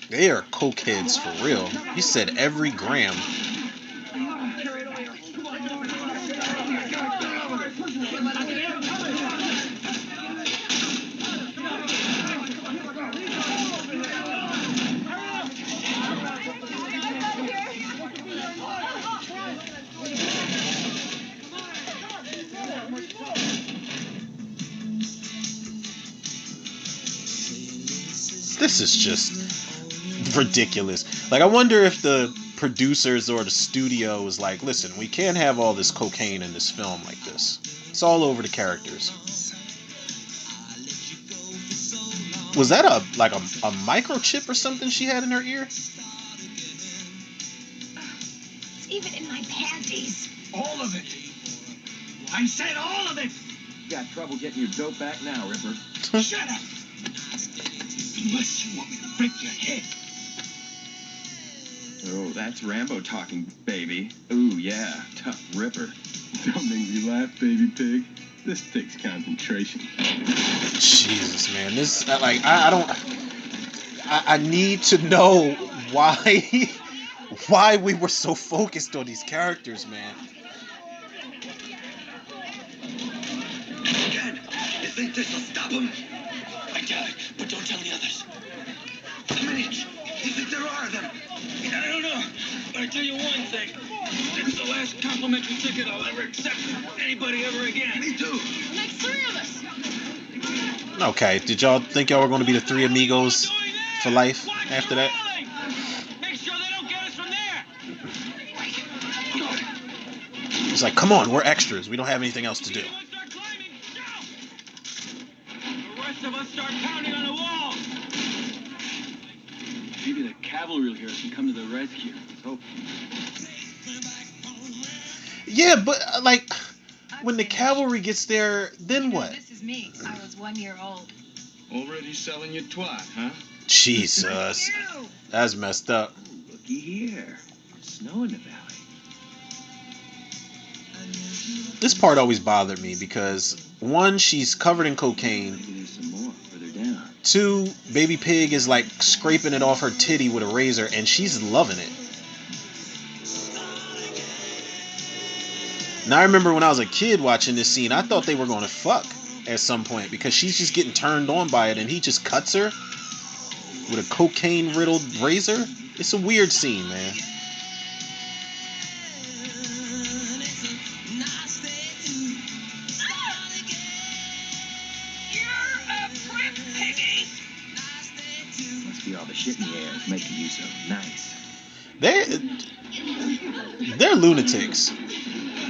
They are cokeheads for real. He said every gram. This is just ridiculous. Like, I wonder if the producers or the studio was like, listen, we can't have all this cocaine in this film like this. It's all over the characters. Was that a microchip or something she had in her ear? It's even in my panties. All of it. I said all of it. Got trouble getting your dope back now, Ripper. Shut up. Unless you want me to break your head. Oh, that's Rambo talking, baby. Ooh, yeah, tough Ripper. Don't make me laugh, baby pig. This takes concentration. Jesus, man. This, like, I need to know why we were so focused on these characters, man. Again, you think this will stop him? I got it, but don't tell the others. How many? You think there are of them? I don't know, but I tell you one thing. This is the last complimentary ticket I'll ever accept from anybody ever again. Me too. Makes three of us. Okay, did y'all think y'all were going to be the three amigos for life after that? Make sure they don't get us from there. It's like, come on, we're extras. We don't have anything else to do. Start climbing. Shout! The rest of us start pounding on the walls. Maybe the cavalry will hear us and come to the rescue. Let's hope. Yeah, but like, when the cavalry gets there, then what? This is me. I was 1 year old. Already selling your twat, huh? Jesus, that's messed up. Ooh, looky here. Snow in the valley. This part always bothered me because one, she's covered in cocaine. Maybe there's some more further down. Two, baby pig is like scraping it off her titty with a razor, and she's loving it. Now I remember when I was a kid watching this scene, I thought they were going to fuck at some point because she's just getting turned on by it, and he just cuts her with a cocaine riddled razor. It's a weird scene, man. Must be all the shit in the air is making you so nice. They're lunatics,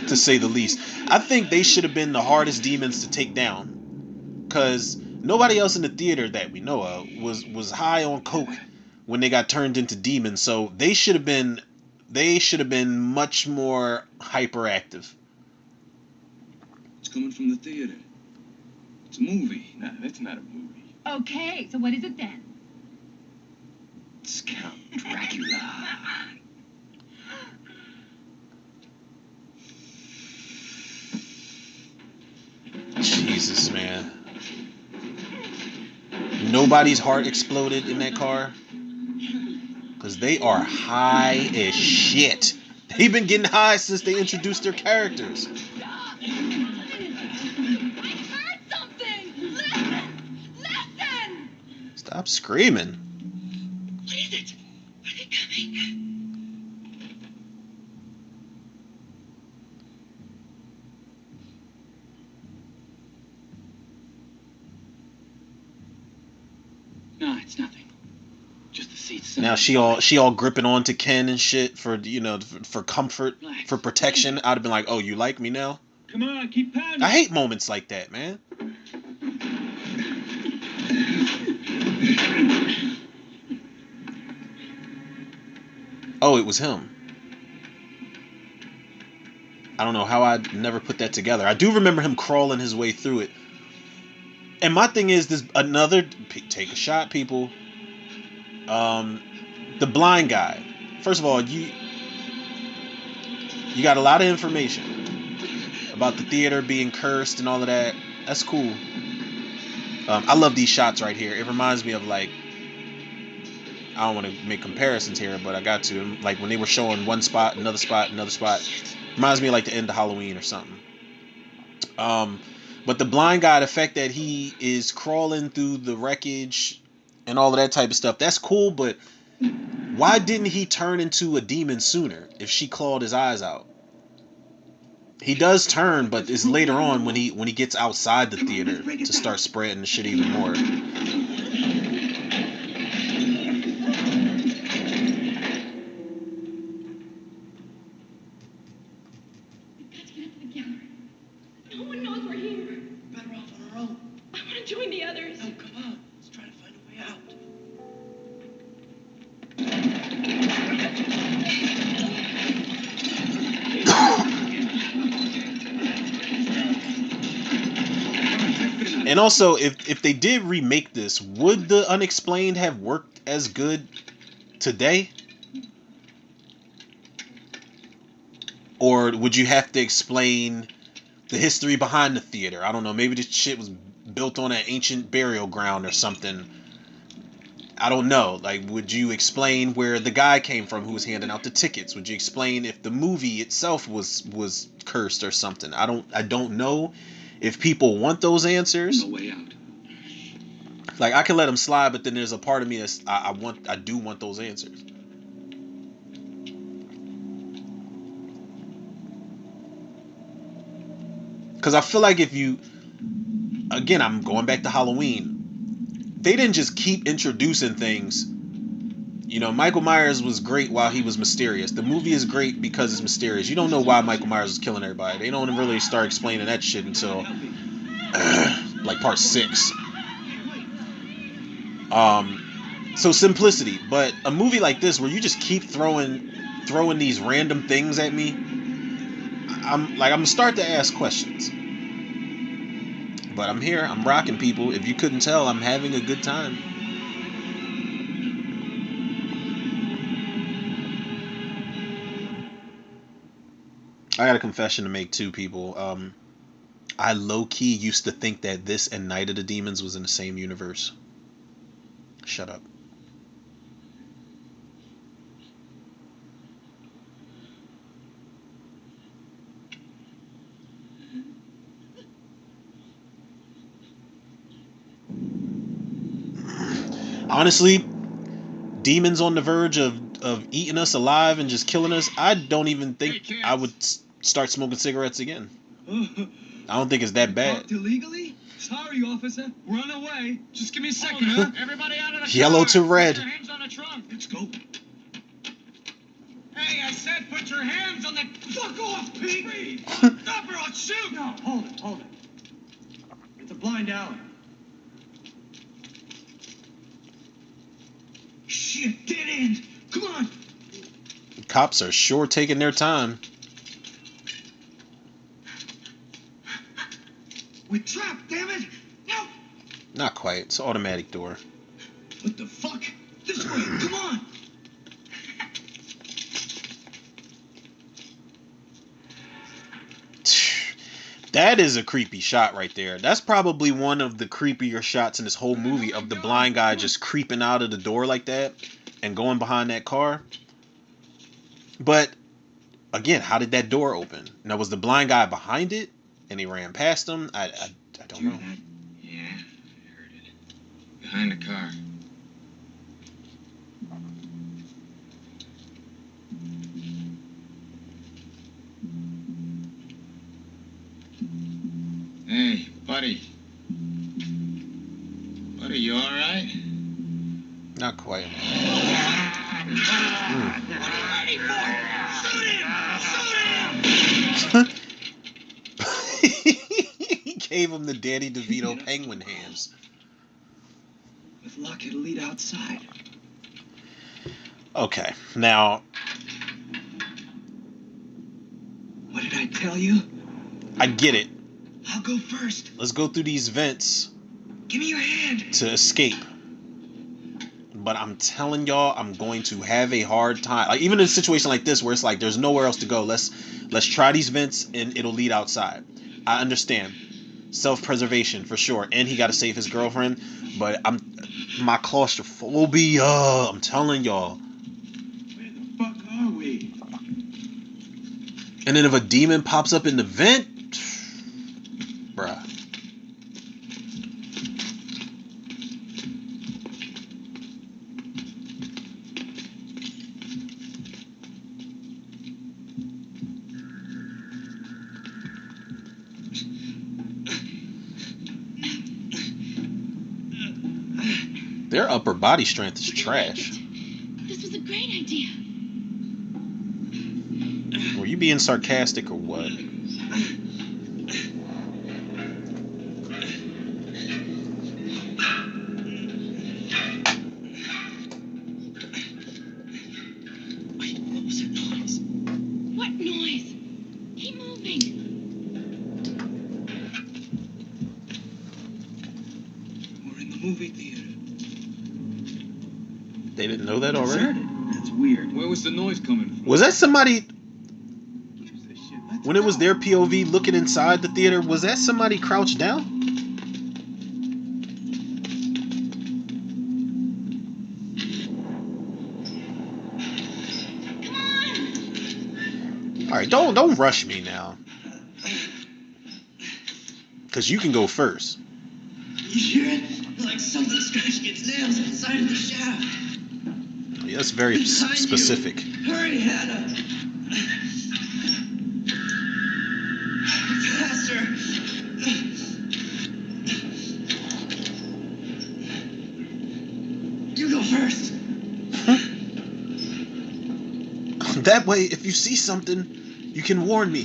to say the least. I think they should have been the hardest demons to take down, because nobody else in the theater that we know of was high on coke when they got turned into demons. So they should have been much more hyperactive. It's coming from the theater. It's a movie. No, that's not a movie. Okay, so what is it then? It's Count Dracula. Jesus, man. Nobody's heart exploded in that car. Because they are high as shit. They've been getting high since they introduced their characters. I heard something! Listen! Listen! Stop screaming. What is it? Are they coming? No, it's nothing. Just the seats. Now she all gripping on to Ken and shit for, you know, for comfort, for protection. I'd have been like, oh, you like me now? Come on, keep pounding. I hate moments like that, man. Oh, it was him. I don't know how I'd never put that together. I do remember him crawling his way through it. And my thing is, this another take a shot, people. The blind guy. First of all, you got a lot of information about the theater being cursed and all of that. That's cool. I love these shots right here. It reminds me of, like, I don't want to make comparisons here, but I got to. Like when they were showing one spot, another spot, another spot. Reminds me of like the end of Halloween or something. But the blind guy, the fact that he is crawling through the wreckage and all of that type of stuff, that's cool, but why didn't he turn into a demon sooner if she clawed his eyes out? He does turn, but it's later on when he gets outside the theater to start spreading the shit even more. Let's get into the gallery. No one knows we're here. Better off on our own. I want to join the others. No, come on. Let's try to find a way out. And also, if they did remake this, would the Unexplained have worked as good today? Or would you have to explain the history behind the theater? I don't know. Maybe this shit was built on an ancient burial ground or something. I don't know. Like, would you explain where the guy came from who was handing out the tickets? Would you explain if the movie itself was cursed or something? I don't know if people want those answers. No way out. Like, I can let them slide, but then there's a part of me that's I do want those answers. Because I feel like if you again, I'm going back to Halloween. They didn't just keep introducing things. You know, Michael Myers was great while he was mysterious. The movie is great because it's mysterious. You don't know why Michael Myers was killing everybody. They don't really start explaining that shit until like part 6. So simplicity, but a movie like this where you just keep throwing these random things at me, I'm gonna start to ask questions. But I'm here, I'm rocking, people. If you couldn't tell, I'm having a good time. I got a confession to make too, people. I low-key used to think that this and Night of the Demons was in the same universe. Shut up. Honestly, demons on the verge of eating us alive and just killing us, I don't even think I would start smoking cigarettes again. I don't think it's that bad. Illegally? Sorry, officer. We're on our way. Just give me a second, huh? Everybody out of the car. Yellow to red. Put your hands on the trunk. Let's go. Hey, I said put your hands on the... Fuck off, Pete! Stop or I'll shoot! No, hold it. It's a blind alley. Shit, dead end. Come on. Cops are sure taking their time. We're trapped, damn it! No! Not quite. It's an automatic door. What the fuck? This way, come on! That is a creepy shot right there. That's probably one of the creepier shots in this whole movie, of the blind guy just creeping out of the door like that and going behind that car. But again, how did that door open? Now, was the blind guy behind it and he ran past him? I don't know. Yeah, I heard it. Behind the car. Hey, buddy. Buddy, you alright? Not quite. What are you ready for? Shoot him! He gave him the Danny DeVito penguin hands. With luck, it'll lead outside. Okay, now... What did I tell you? I get it. I'll go first. Let's go through these vents. Give me your hand. To escape. But I'm telling y'all, I'm going to have a hard time. Like, even in a situation like this where it's like there's nowhere else to go, let's try these vents and it'll lead outside. I understand. Self-preservation for sure. And he got to save his girlfriend. But my claustrophobia, I'm telling y'all. Where the fuck are we? And then if a demon pops up in the vent, bruh. Their upper body strength is trash. This was a great idea. Were you being sarcastic or what? Wait, what was that noise? What noise? Keep moving. We're in the movie theater. They didn't know that already? That's weird. Where was the noise coming from? Was that somebody... When it was their POV looking inside the theater, was that somebody crouched down? Alright, don't rush me now. Because you can go first. You hear it? Like something scratching its nails inside of the shaft. Yeah, that's very specific. Hurry, Hannah. Faster. That way, if you see something, you can warn me.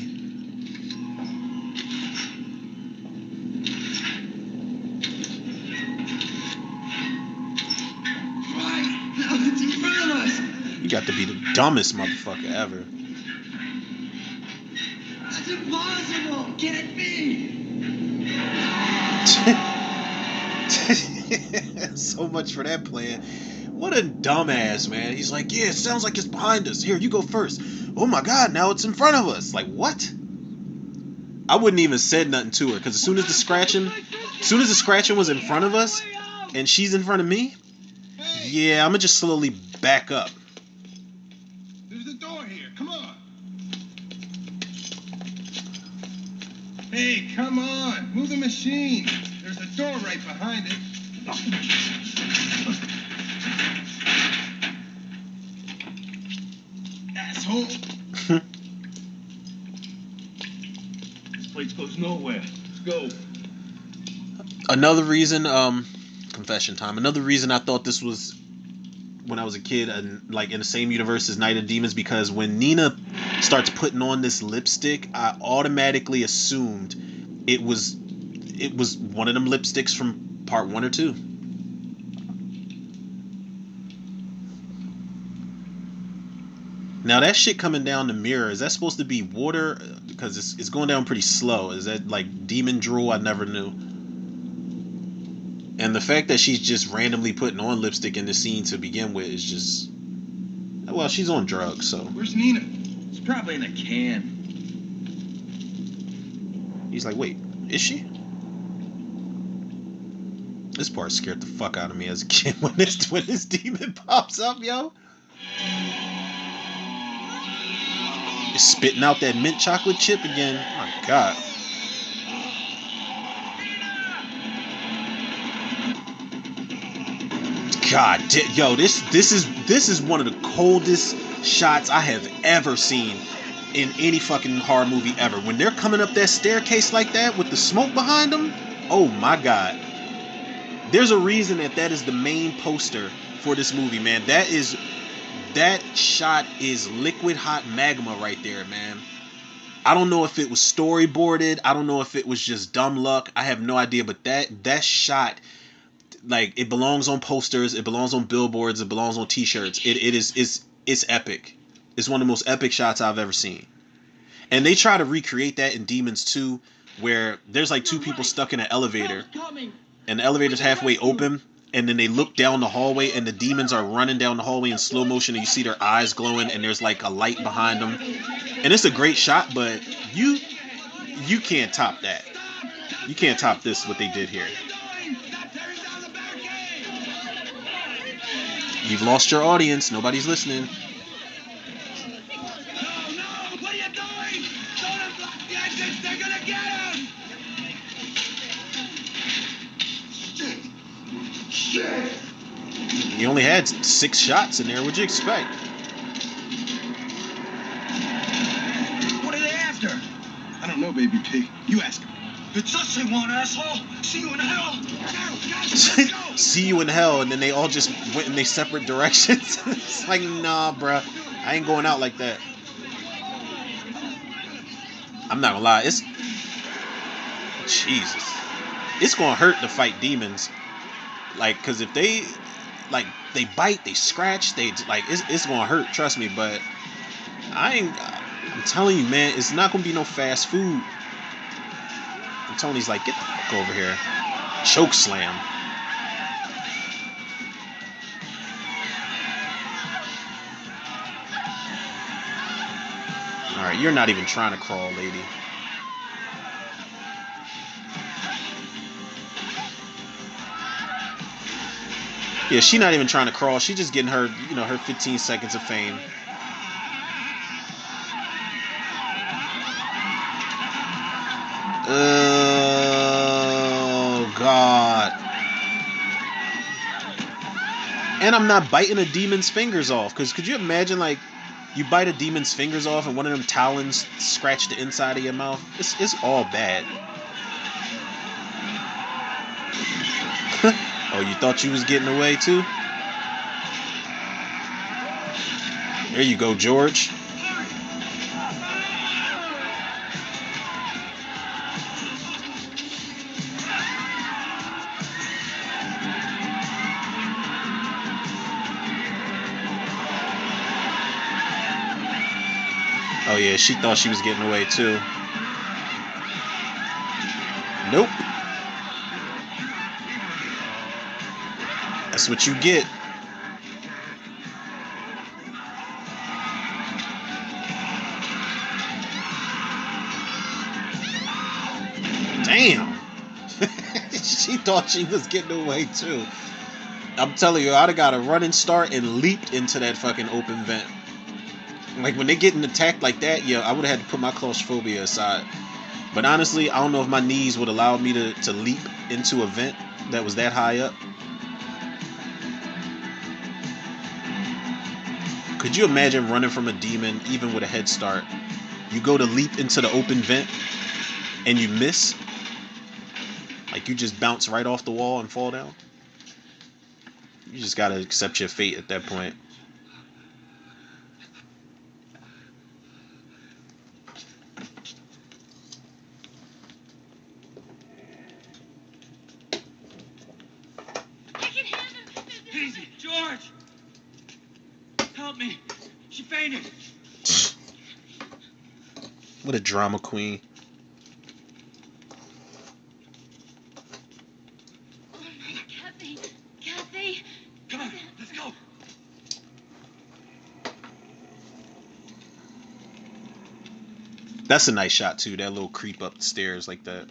Right, now it's in front of us. You got to be the dumbest motherfucker ever. That's impossible. Can't be. So much for that plan. What a dumbass, man. He's like, yeah, it sounds like it's behind us. Here, you go first. Oh my god, now it's in front of us. Like, what? I wouldn't even said nothing to her, because as soon as the scratching was in front of us, and she's in front of me, yeah, I'm gonna just slowly back up. There's a door here. Come on. Hey, come on. Move the machine. There's a door right behind it. Asshole. This place goes nowhere. Let's go. Another reason, confession time. Another reason I thought this was, when I was a kid, and like in the same universe as Night of Demons, because when Nina starts putting on this lipstick, I automatically assumed it was one of them lipsticks from part 1 or 2. Now that shit coming down the mirror, is that supposed to be water? Because it's going down pretty slow. Is that like demon drool? I never knew. And the fact that she's just randomly putting on lipstick in the scene to begin with is just, well, she's on drugs, so. Where's Nina? It's probably in a can. He's like, wait, is she? This part scared the fuck out of me as a kid when this demon pops up, yo. It's spitting out that mint chocolate chip again. Oh my god. God, yo, this is one of the coldest shots I have ever seen in any fucking horror movie ever. When they're coming up that staircase like that with the smoke behind them, oh my god. There's a reason that is the main poster for this movie, man. That shot is liquid hot magma right there, man. I don't know if it was storyboarded. I don't know if it was just dumb luck. I have no idea, but that shot, like, it belongs on posters, it belongs on billboards, it belongs on t-shirts. It's epic. It's one of the most epic shots I've ever seen. And they try to recreate that in Demons 2, where there's like two people stuck in an elevator, and the elevator's halfway open, and then they look down the hallway, and the demons are running down the hallway in slow motion, and you see their eyes glowing, and there's like a light behind them. And it's a great shot, but you can't top that. You can't top this, what they did here. You've lost your audience. Nobody's listening. No, what are you doing? Don't unblock the exits. They're gonna get him. Shit. You only had 6 shots in there. What'd you expect? What are they after? I don't know, baby pig. You ask him. It's us they want, asshole. See you in hell. See you in hell, and then they all just went in their separate directions. It's like, nah, bruh. I ain't going out like that. I'm not gonna lie. Jesus. It's gonna hurt to fight demons. Like, cause if they bite, they scratch, it's gonna hurt, trust me, but I'm telling you, man, it's not gonna be no fast food. And Tony's like, get the fuck over here. Choke slam. Alright, you're not even trying to crawl, lady. Yeah, she's not even trying to crawl. She's just getting her, her 15 seconds of fame. Oh, God. And I'm not biting a demon's fingers off. Because could you imagine, like, you bite a demon's fingers off and one of them talons scratch the inside of your mouth? It's all bad. Oh, you thought you was getting away too? There you go, George. Oh yeah, she thought she was getting away too. Nope. That's what you get. Damn. She thought she was getting away too. I'm telling you, I'd have got a running start and leaped into that fucking open vent. Like when they getting attacked like that, yeah, I would have had to put my claustrophobia aside. But honestly, I don't know if my knees would allow me to leap into a vent that was that high up. Could you imagine running from a demon even with a head start? You go to leap into the open vent and you miss? Like you just bounce right off the wall and fall down? You just gotta accept your fate at that point. Easy, George! Help me. She fainted. What a drama queen. Kathy. Kathy. Come on, let's go. That's a nice shot too, that little creep up the stairs like that.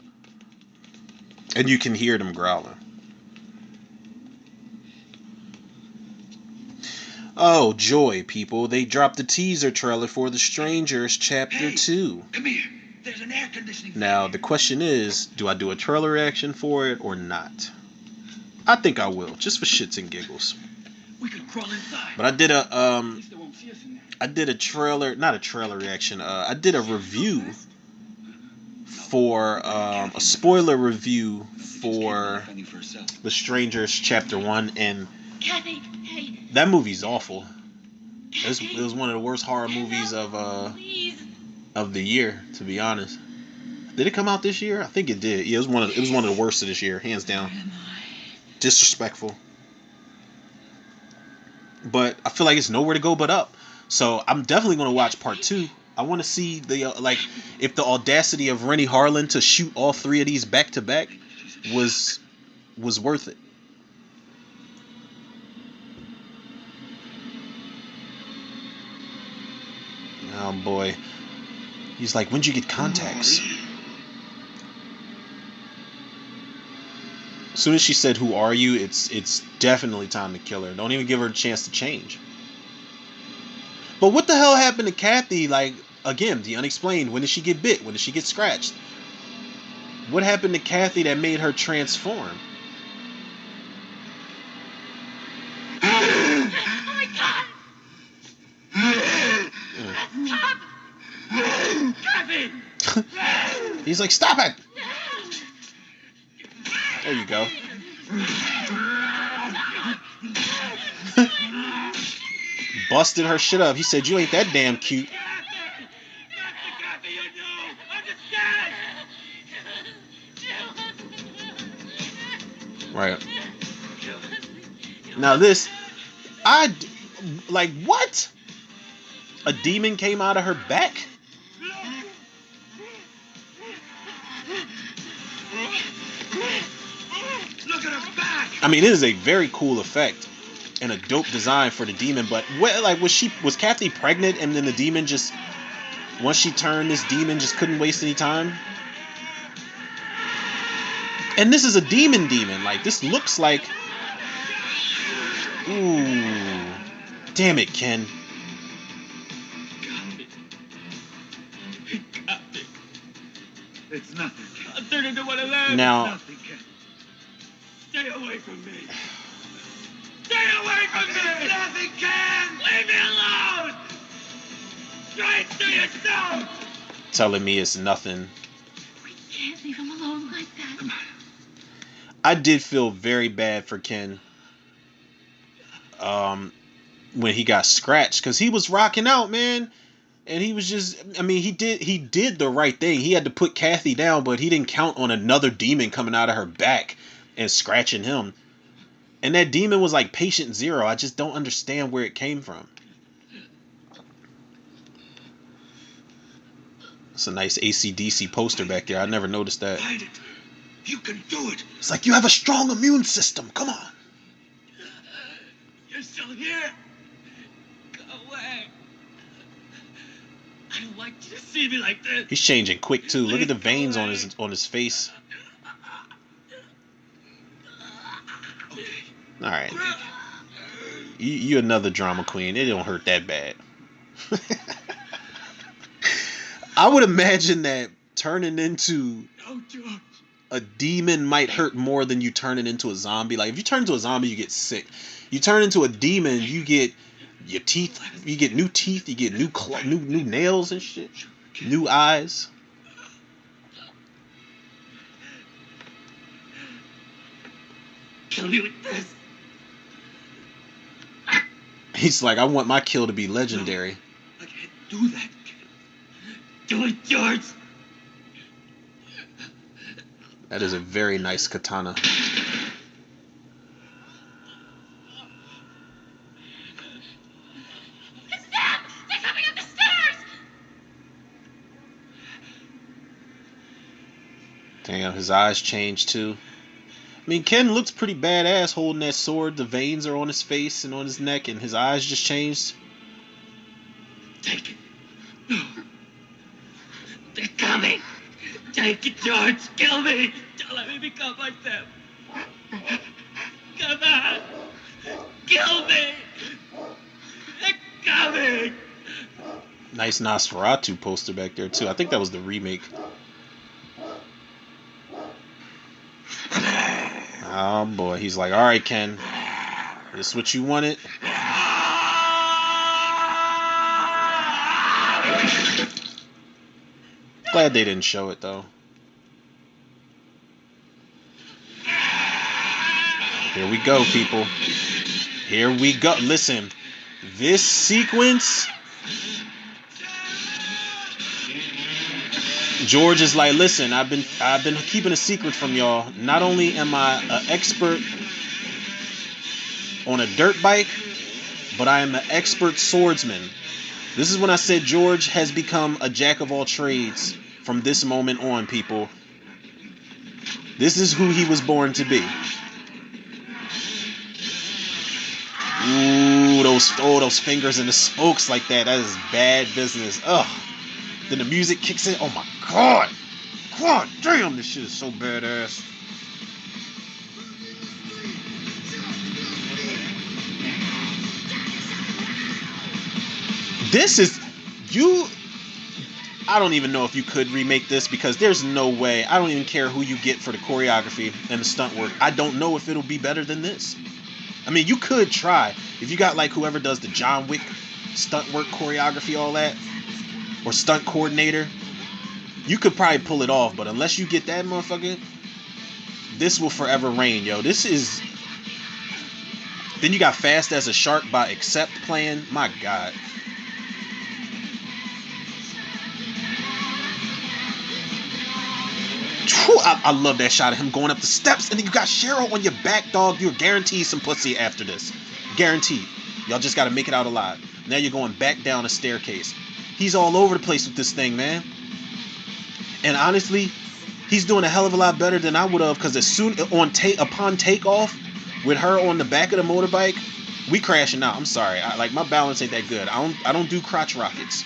And you can hear them growling. Oh, joy, people. They dropped the teaser trailer for The Strangers Chapter 2. Come here. There's an air conditioning fan. Now, the question is, do I do a trailer reaction for it or not? I think I will, just for shits and giggles. We could crawl inside. But I did a At least they won't see us in there. I did a trailer, not a trailer reaction. I did a review for a spoiler review for The Strangers Chapter 1, and Kathy, hey. that movie's awful. It was one of the worst horror movies of the year, to be honest. Did it come out this year? I think it did. Yeah, it was one of the worst of this year, hands down. Disrespectful. But I feel like it's nowhere to go but up. So I'm definitely going to watch part 2. I want to see the if the audacity of Rennie Harlan to shoot all 3 of these back to back was worth it. Oh boy. He's like, when'd you get contacts? As soon as she said, "Who are you?" it's definitely time to kill her. Don't even give her a chance to change. But what the hell happened to Kathy? Like, again, the unexplained. When did she get bit? When did she get scratched? What happened to Kathy that made her transform? Oh my God! Stop! Kathy! He's like, stop it! There you go. Busted her shit up. He said, you ain't that damn cute. Right. Now this, like, what? A demon came out of her back? Look at her back. I mean, it is a very cool effect and a dope design for the demon, but was Kathy pregnant and then the demon just, once she turned, this demon just couldn't waste any time? And this is a demon, like, this looks like, ooh, damn it, Ken. It's nothing. I'll turn into one of them. Now, It's nothing, Ken. Stay away from me. Stay away from me. It's nothing, Ken. Leave me alone. Try and do yourself. telling me it's nothing. We can't leave him alone like that. Come on. I did feel very bad for Ken when he got scratched, because he was rocking out, man. And he was just, I mean, he did the right thing. He had to put Kathy down, but he didn't count on another demon coming out of her back and scratching him. And that demon was like patient zero. I just don't understand where it came from. It's a nice AC/DC poster back there. I never noticed that. Fight it. You can do it. It's like you have a strong immune system. Come on. You're still here. Go away. I don't want you to see me like this. He's changing quick too. Look at the veins on his face. All right. You another drama queen. It don't hurt that bad. I would imagine that turning into a demon might hurt more than you turning into a zombie. Like if you turn into a zombie, you get sick. You turn into a demon, you get your teeth. You get new teeth. You get new nails and shit. New eyes. Kill me with this. He's like, I want my kill to be legendary. I can't do that. Do it, George. That is a very nice katana. It's them! They're coming up the stairs! Damn, his eyes changed too. I mean, Ken looks pretty badass holding that sword. The veins are on his face and on his neck, and his eyes just changed. Take it. No. They're coming. Take it, George. Kill me. Don't let me become like them. Come on. Kill me. They're coming. Nice Nosferatu poster back there too. I think that was the remake. Oh boy, he's like, all right, Ken, this is what you wanted. Glad they didn't show it though. Here we go, people. Here we go. Listen, this sequence. George is like, listen, I've been keeping a secret from y'all. Not only am I an expert on a dirt bike, but I am an expert swordsman. This is when I said George has become a jack of all trades from this moment on, people. This is who he was born to be. Ooh, those fingers and the spokes like that. That is bad business. Ugh. Then the music kicks in. Oh my god. God damn, this shit is so badass. This is I don't even know if you could remake this because there's no way. I don't even care who you get for the choreography and the stunt work. I don't know if it'll be better than this. I mean, you could try. If you got like whoever does the John Wick stunt work, choreography, all that, or stunt coordinator, you could probably pull it off. But unless you get that motherfucker, this will forever reign, yo. This is... Then you got Fast as a Shark by Accept playing. My god. I love that shot of him going up the steps, and then you got Cheryl on your back, dog. You're guaranteed some pussy after this. Guaranteed. Y'all just got to make it out alive. Now you're going back down a staircase. He's all over the place with this thing, man. And honestly, he's doing a hell of a lot better than I would have, because as soon upon takeoff, with her on the back of the motorbike, we crashing out. I'm sorry. Like, my balance ain't that good. I don't do crotch rockets.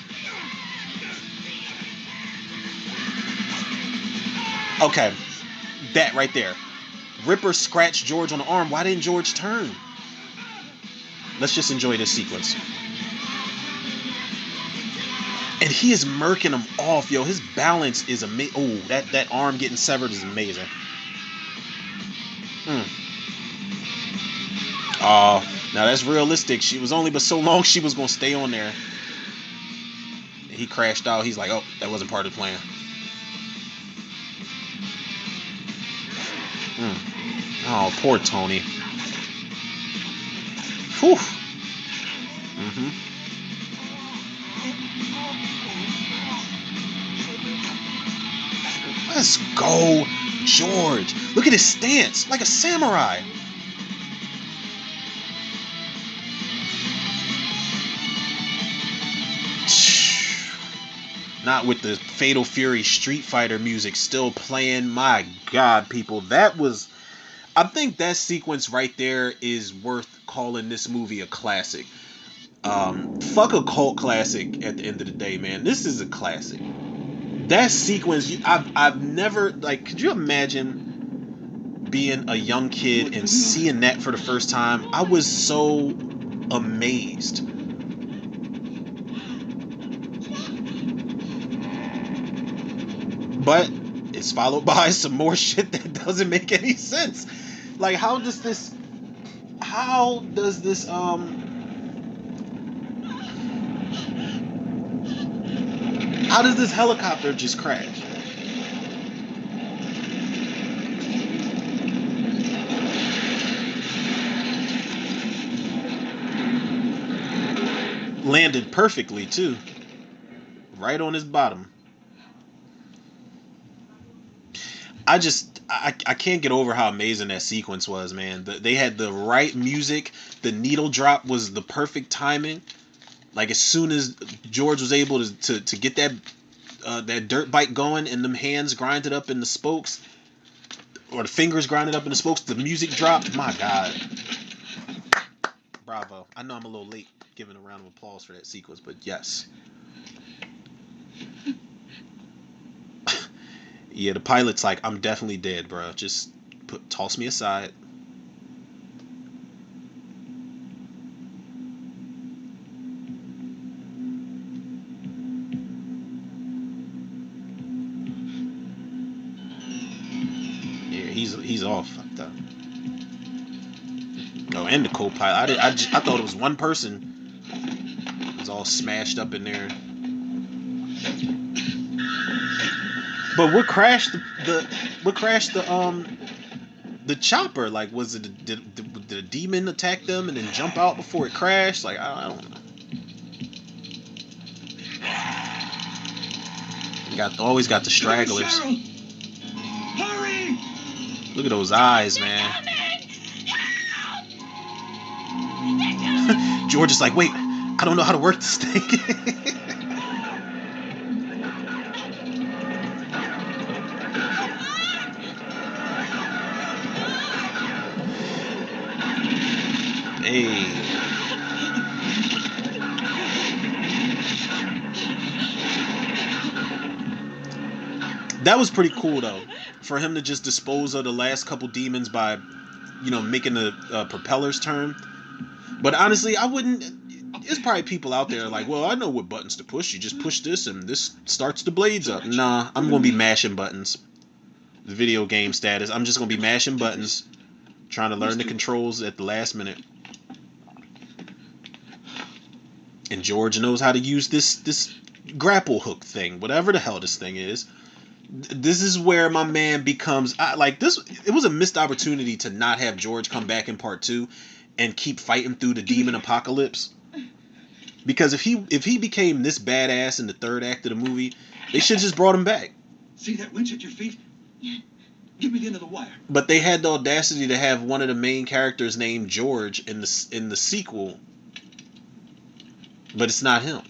Okay, that right there. Ripper scratched George on the arm. Why didn't George turn? Let's just enjoy this sequence. And he is murking him off, yo. His balance is amazing. Oh, that arm getting severed is amazing. Oh, now that's realistic. She was only but so long she was going to stay on there. He crashed out. He's like, oh, that wasn't part of the plan. Oh, poor Tony. Whew. Let's go, George. Look at his stance, like a samurai. Not with the Fatal Fury Street Fighter music still playing. My God, people, that was. I think that sequence right there is worth calling this movie a classic. Fuck a cult classic at the end of the day, man. This is a classic. That sequence, I've never, like, could you imagine being a young kid and seeing that for the first time? I was so amazed. But it's followed by some more shit that doesn't make any sense. Like, how does this helicopter just crash? Landed perfectly too. Right on his bottom. I can't get over how amazing that sequence was, man. They had the right music. The needle drop was the perfect timing. Like, as soon as George was able to get that dirt bike going and them hands grinded up in the spokes, or the fingers grinded up in the spokes, the music dropped. My God. Bravo. I know I'm a little late giving a round of applause for that sequence, but yes. Yeah, the pilot's like, I'm definitely dead, bro. Just toss me aside. Yeah, he's all fucked up. Oh, and the co-pilot. I thought it was one person. It was all smashed up in there. But what crashed the chopper? Like, was it did a demon attack them and then jump out before it crashed? Like, I don't know. Always got the stragglers. Hurry! Look at those eyes, man. George is like, wait, I don't know how to work this thing. Hey. That was pretty cool, though, for him to just dispose of the last couple demons by, making the propellers turn. But honestly, I wouldn't. There's probably people out there like, well, I know what buttons to push. You just push this and this starts the blades up. Nah, I'm going to be mashing buttons. The video game status. I'm just going to be mashing buttons, trying to learn the controls at the last minute. And George knows how to use this grapple hook thing, whatever the hell this thing is. This is where my man becomes like this. It was a missed opportunity to not have George come back in part 2 and keep fighting through the demon apocalypse. Because if he became this badass in the third act of the movie, they should just brought him back. See that winch at your feet? Give me the end of the wire. But they had the audacity to have one of the main characters named George in the sequel, but it's not him.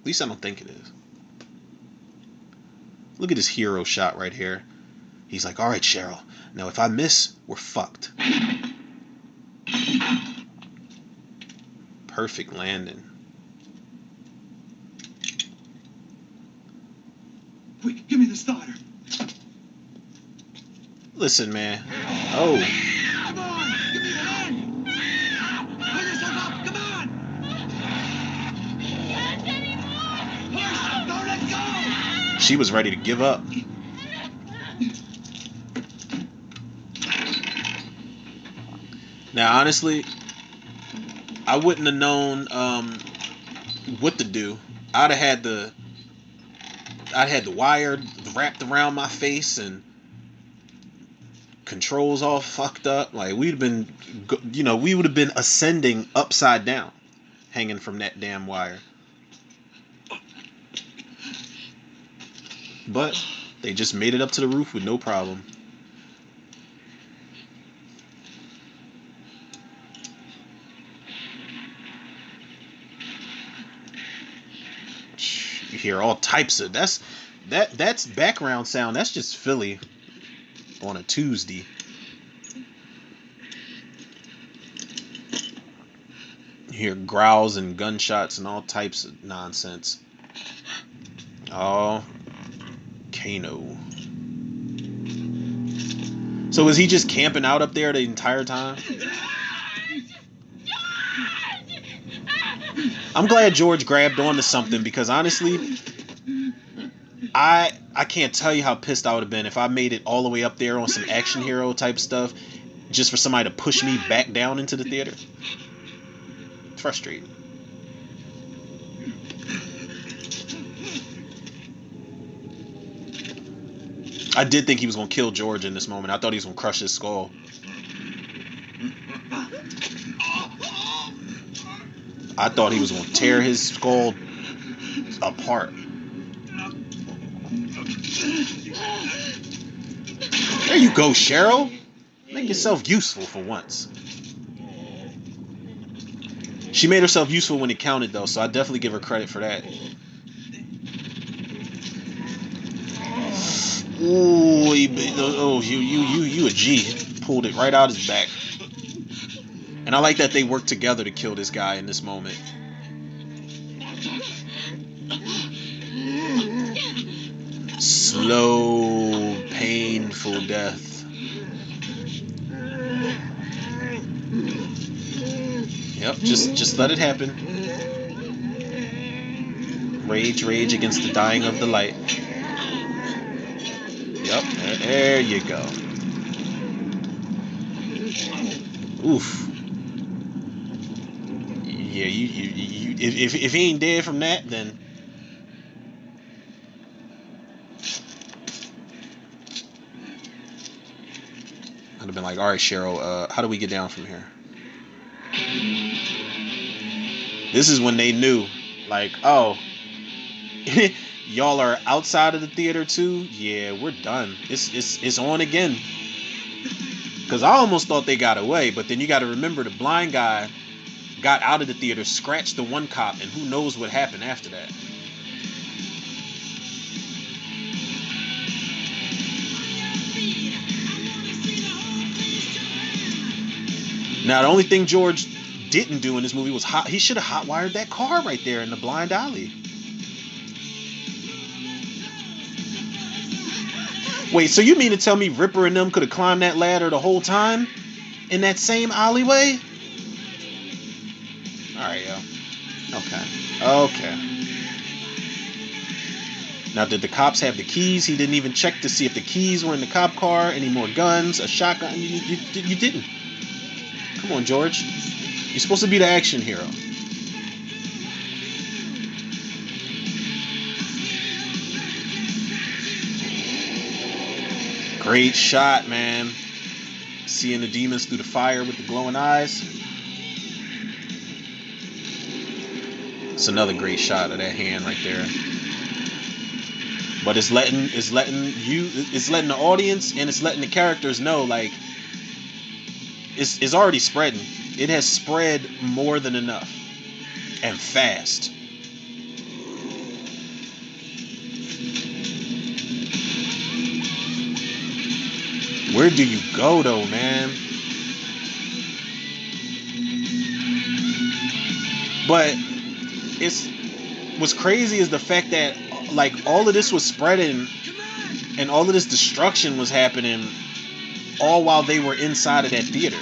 At least I don't think it is. Look at this hero shot right here. He's like, all right, Cheryl. Now if I miss, we're fucked. Perfect landing. Quick, give me the starter. Listen, man. Oh. Come on, give me the hand. Pull yourself up, come on. Can't anymore. Push, don't let go. She was ready to give up. Now, honestly, I wouldn't have known what to do. I'd had the wire wrapped around my face and controls all fucked up. Like, we would have been ascending upside down, hanging from that damn wire. But they just made it up to the roof with no problem. hear all types of that's background sound. That's just Philly on a Tuesday. You hear growls and gunshots and all types of nonsense. Oh, Kano. So is he just camping out up there the entire time? I'm glad George grabbed onto something, because honestly, I can't tell you how pissed I would have been if I made it all the way up there on some action hero type stuff just for somebody to push me back down into the theater. It's frustrating. I did think he was going to kill George in this moment. I thought he was going to crush his skull. I thought he was going to tear his skull apart. There you go, Cheryl. Make yourself useful for once. She made herself useful when it counted, though, so I definitely give her credit for that. Ooh, you a G. Pulled it right out his back. And I like that they worked together to kill this guy in this moment. Slow, painful death. Yep, just let it happen. Rage against the dying of the light. Yep, there you go. Oof. Yeah, if he ain't dead from that, then I'd have been like, all right, Cheryl, how do we get down from here? This is when they knew, like, oh, y'all are outside of the theater too? Yeah, we're done. It's on again. Because I almost thought they got away, but then you got to remember the blind guy got out of the theater, scratched the one cop, and who knows what happened after that. Now, the only thing George didn't do in this movie was he should have hot-wired that car right there in the blind alley. Wait, so you mean to tell me Ripper and them could have climbed that ladder the whole time in that same alleyway? Alright, yo. Okay. Now, did the cops have the keys? He didn't even check to see if the keys were in the cop car. Any more guns? A shotgun? You didn't. Come on, George. You're supposed to be the action hero. Great shot, man. Seeing the demons through the fire with the glowing eyes. It's another great shot of that hand right there. But it's letting the audience and it's letting the characters know, like, it's already spreading. It has spread more than enough. And fast. Where do you go though, man? But what's crazy is the fact that, like, all of this was spreading and all of this destruction was happening all while they were inside of that theater.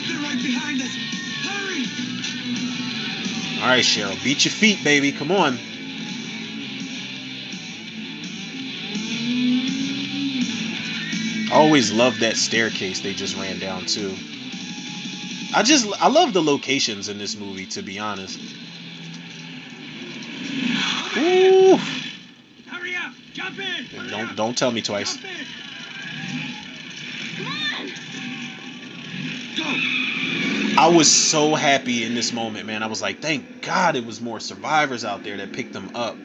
They're right behind us. Hurry! All right, Cheryl, beat your feet, baby. Come on. I always loved that staircase they just ran down too. I love the locations in this movie, to be honest. Ooh. Hurry up! Jump in! Don't tell me twice. Come on! Go! I was so happy in this moment, man. I was like, thank God it was more survivors out there that picked them up.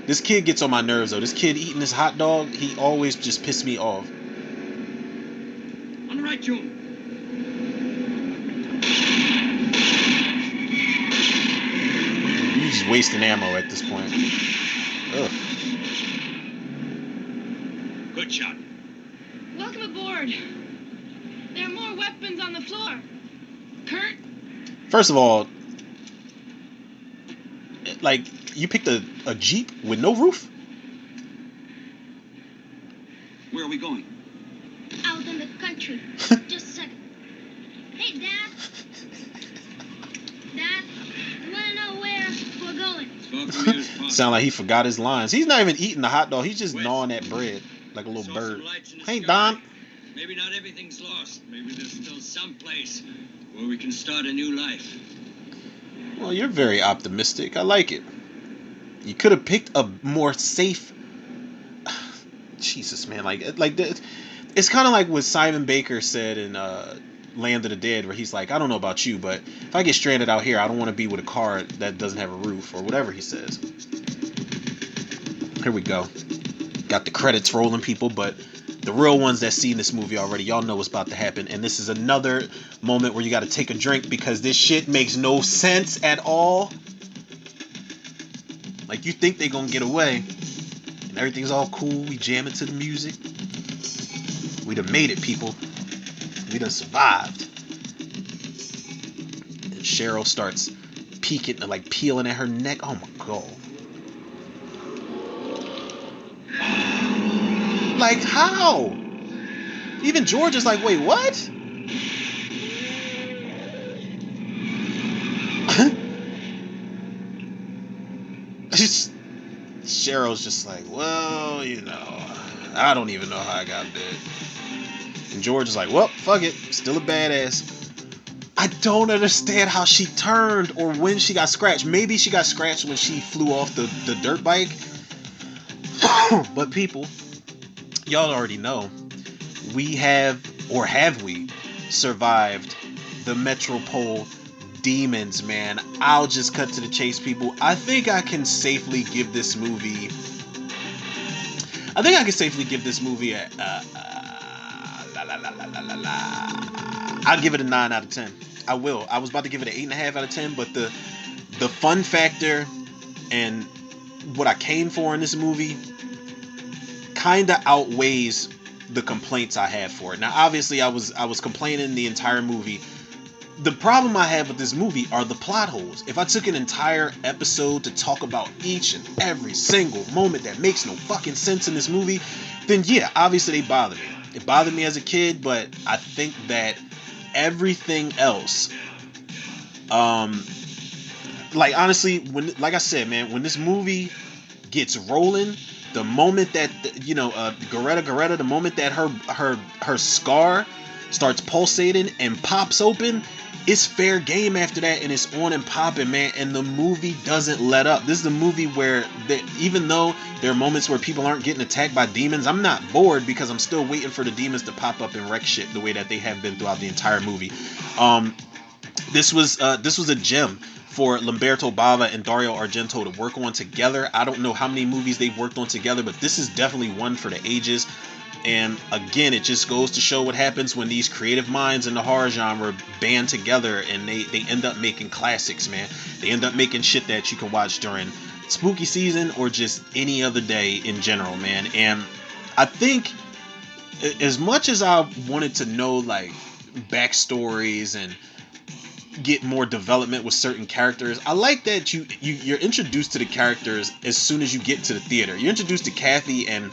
This kid gets on my nerves though. This kid eating this hot dog, he always just pissed me off. On the right, Joe. wasting ammo at this point. Ugh. Good shot. Welcome aboard. There are more weapons on the floor. Kurt? First of all, like, you picked a Jeep with no roof? Where are we going? Out in the country. Just a second. Hey, Dad. Dad, you want to know where we're going? Sound like he forgot his lines. He's not even eating the hot dog. He's just gnawing that bread like a little bird. Hey, Don. Maybe not everything's lost. Maybe there's still some place where we can start a new life. Well, you're very optimistic. I like it. You could have picked a more safe. Jesus, man, like it's kind of like what Simon Baker said in Land of the Dead, where he's like, I don't know about you, but if I get stranded out here, I don't want to be with a car that doesn't have a roof, or whatever he says. Here we go. Got the credits rolling, people, but the real ones that seen this movie already, y'all know what's about to happen, and this is another moment where you got to take a drink because this shit makes no sense at all. Like, you think they gonna get away, and everything's all cool. We jamming to the music. We done made it, people. We done survived. And Cheryl starts peeking, like peeling at her neck. Oh my god. Like, how? Even George is like, wait, what? Cheryl's just like, well, you know, I don't even know how I got there. And George is like, well, fuck it, still a badass. I don't understand how she turned or when she got scratched. Maybe she got scratched when she flew off the dirt bike. But people, y'all already know, we have we survived the Metropole demons, man. I'll just cut to the chase, people. I think I can safely give this movie a I'll give it a 9 out of 10. I will. I was about to give it an 8.5 out of 10, but the fun factor and what I came for in this movie kind of outweighs the complaints I have for it. Now, obviously, I was complaining the entire movie. The problem I have with this movie are the plot holes. If I took an entire episode to talk about each and every single moment that makes no fucking sense in this movie, then yeah, obviously they bother me. It bothered me as a kid, but I think that everything else, like, honestly, like I said, man, when this movie gets rolling, the moment that, you know, Goretta, the moment that her scar starts pulsating and pops open, it's fair game after that, and it's on and popping, man. And the movie doesn't let up. This is a movie where even though there are moments where people aren't getting attacked by demons, I'm not bored because I'm still waiting for the demons to pop up and wreck shit the way that they have been throughout the entire movie. This was a gem for Lamberto Bava and Dario Argento to work on together. I don't know how many movies they've worked on together, but this is definitely one for the ages. And again, it just goes to show what happens when these creative minds in the horror genre band together and they end up making classics, man. They end up making shit that you can watch during spooky season or just any other day in general, man. And I think as much as I wanted to know, like, backstories and get more development with certain characters, I like that you're introduced to the characters as soon as you get to the theater. You're introduced to Kathy and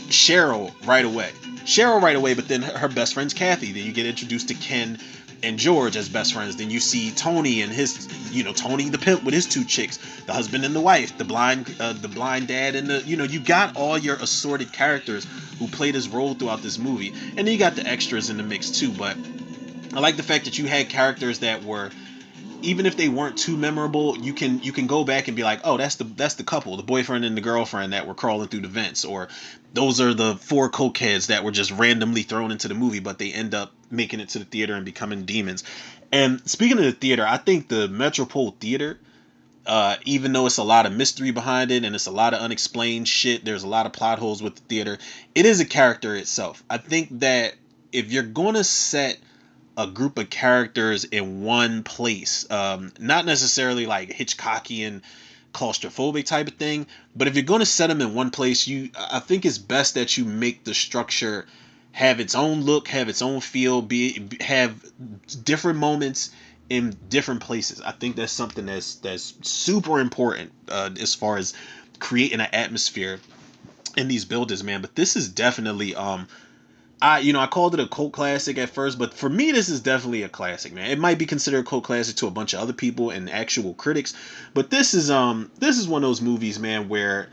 Cheryl right away, but then her best friend's Kathy. Then you get introduced to Ken and George as best friends. Then you see Tony and his, Tony the pimp with his two chicks, the husband and the wife, the blind dad, and you got all your assorted characters who play this role throughout this movie. And then you got the extras in the mix too. But I like the fact that you had characters that were, even if they weren't too memorable, you can go back and be like, oh, that's the couple, the boyfriend and the girlfriend that were crawling through the vents, or those are the 4 cokeheads that were just randomly thrown into the movie, but they end up making it to the theater and becoming demons. And speaking of the theater, I think the Metropole Theater, even though it's a lot of mystery behind it and it's a lot of unexplained shit, there's a lot of plot holes with the theater, it is a character itself. I think that if you're going to set a group of characters in one place. Not necessarily like Hitchcockian claustrophobic type of thing, but if you're going to set them in one place, I think it's best that you make the structure have its own look, have its own feel, have different moments in different places. I think that's something that's super important as far as creating an atmosphere in these buildings, man. But this is definitely I called it a cult classic at first, but for me this is definitely a classic, man. It might be considered a cult classic to a bunch of other people and actual critics, but this is one of those movies, man, where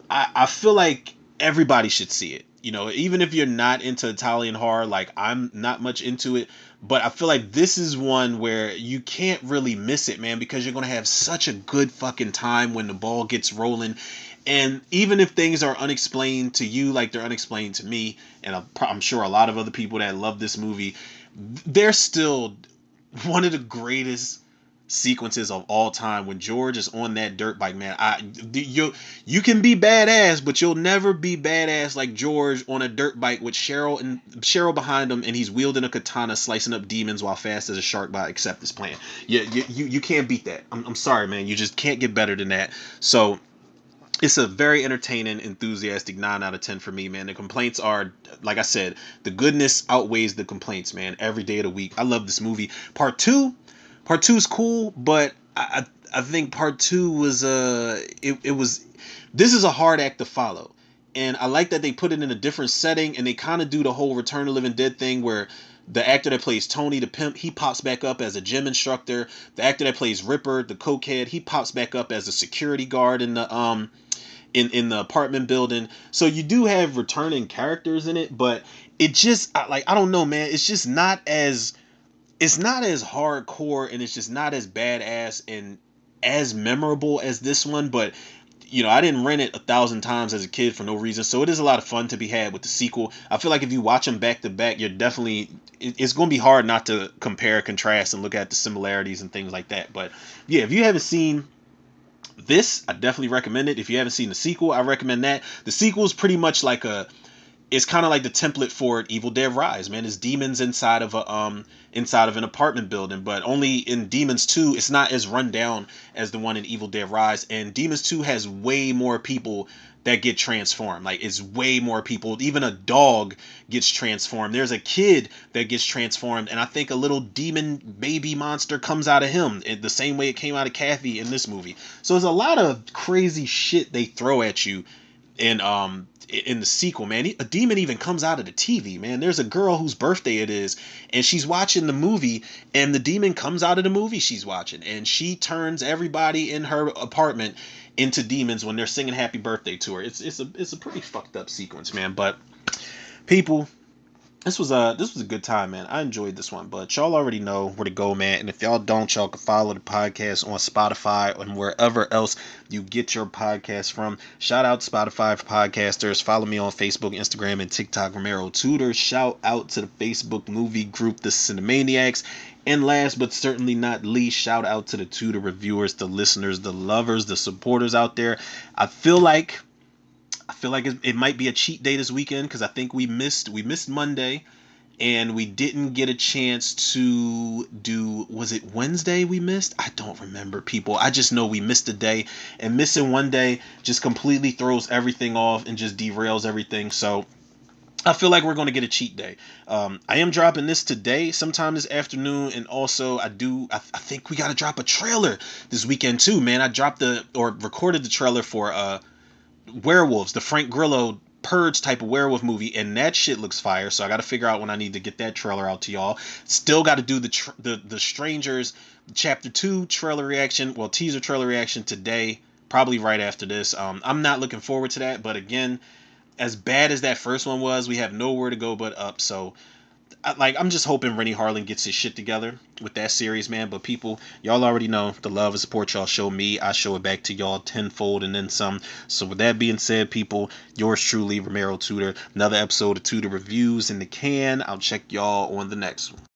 I feel like everybody should see it. Even if you're not into Italian horror, like I'm not much into it, but I feel like this is one where you can't really miss it, man, because you're going to have such a good fucking time when the ball gets rolling. And even if things are unexplained to you, like they're unexplained to me, and I'm sure a lot of other people that love this movie, they're still one of the greatest sequences of all time when George is on that dirt bike, man. You can be badass, but you'll never be badass like George on a dirt bike with Cheryl behind him, and he's wielding a katana, slicing up demons while fast as a shark by Acceptance Plan. You can't beat that. I'm sorry, man. You just can't get better than that. So it's a very entertaining, enthusiastic 9 out of 10 for me, man. The complaints are, like I said, the goodness outweighs the complaints, man. Every day of the week. I love this movie. Part two is cool, but I think part 2 was this is a hard act to follow. And I like that they put it in a different setting, and they kind of do the whole Return of the Living Dead thing where the actor that plays Tony the pimp, he pops back up as a gym instructor. The actor that plays Ripper, the cokehead, he pops back up as a security guard in the in the apartment building. So you do have returning characters in it, but it just I don't know, man. It's just not as hardcore, and it's just not as badass and as memorable as this one. But I didn't rent it 1,000 times as a kid for no reason, so it is a lot of fun to be had with the sequel. I feel like if you watch them back to back, it's going to be hard not to compare, contrast, and look at the similarities and things like that. But yeah, if you haven't seen this, I definitely recommend it. If you haven't seen the sequel, I recommend that. The sequel is pretty much it's kind of like the template for Evil Dead Rise, man. It's demons inside of an apartment building, but only in Demons 2, it's not as run down as the one in Evil Dead Rise. And Demons 2 has way more people that get transformed. Like, it's way more people. Even a dog gets transformed. There's a kid that gets transformed, and I think a little demon baby monster comes out of him the same way it came out of Kathy in this movie. So there's a lot of crazy shit they throw at you in the sequel, man. A demon even comes out of the TV, man. There's a girl whose birthday it is, and she's watching the movie, and the demon comes out of the movie she's watching, and she turns everybody in her apartment into demons when they're singing happy birthday to her. It's a pretty fucked up sequence, man. But people, this was a good time, man. I enjoyed this one, but y'all already know where to go, man. And if y'all don't, y'all can follow the podcast on Spotify and wherever else you get your podcast from. Shout out to Spotify for podcasters. Follow me on Facebook, Instagram, and TikTok, Romero Tudor. Shout out to the Facebook movie group, The Cinemaniacs. And last but certainly not least, shout out to the Tudor reviewers, the listeners, the lovers, the supporters out there. I feel like it might be a cheat day this weekend because I think we missed Monday, and we didn't get a chance to do, was it Wednesday we missed? I don't remember, people. I just know we missed a day, and missing one day just completely throws everything off and just derails everything. So I feel like we're going to get a cheat day. I am dropping this today, sometime this afternoon, and also I think we got to drop a trailer this weekend too, man. I recorded the trailer for Werewolves, the Frank Grillo Purge type of werewolf movie, and that shit looks fire. So I got to figure out when I need to get that trailer out to y'all. Still got to do the Strangers Chapter 2 trailer reaction, teaser trailer reaction today, probably right after this. I'm not looking forward to that, but again, as bad as that first one was, we have nowhere to go but up. So I'm just hoping Rennie Harlan gets his shit together with that series, man. But people, y'all already know the love and support y'all show me, I show it back to y'all tenfold and then some. So with that being said, people, yours truly, Romero Tudor. Another episode of Tudor Reviews in the can. I'll check y'all on the next one.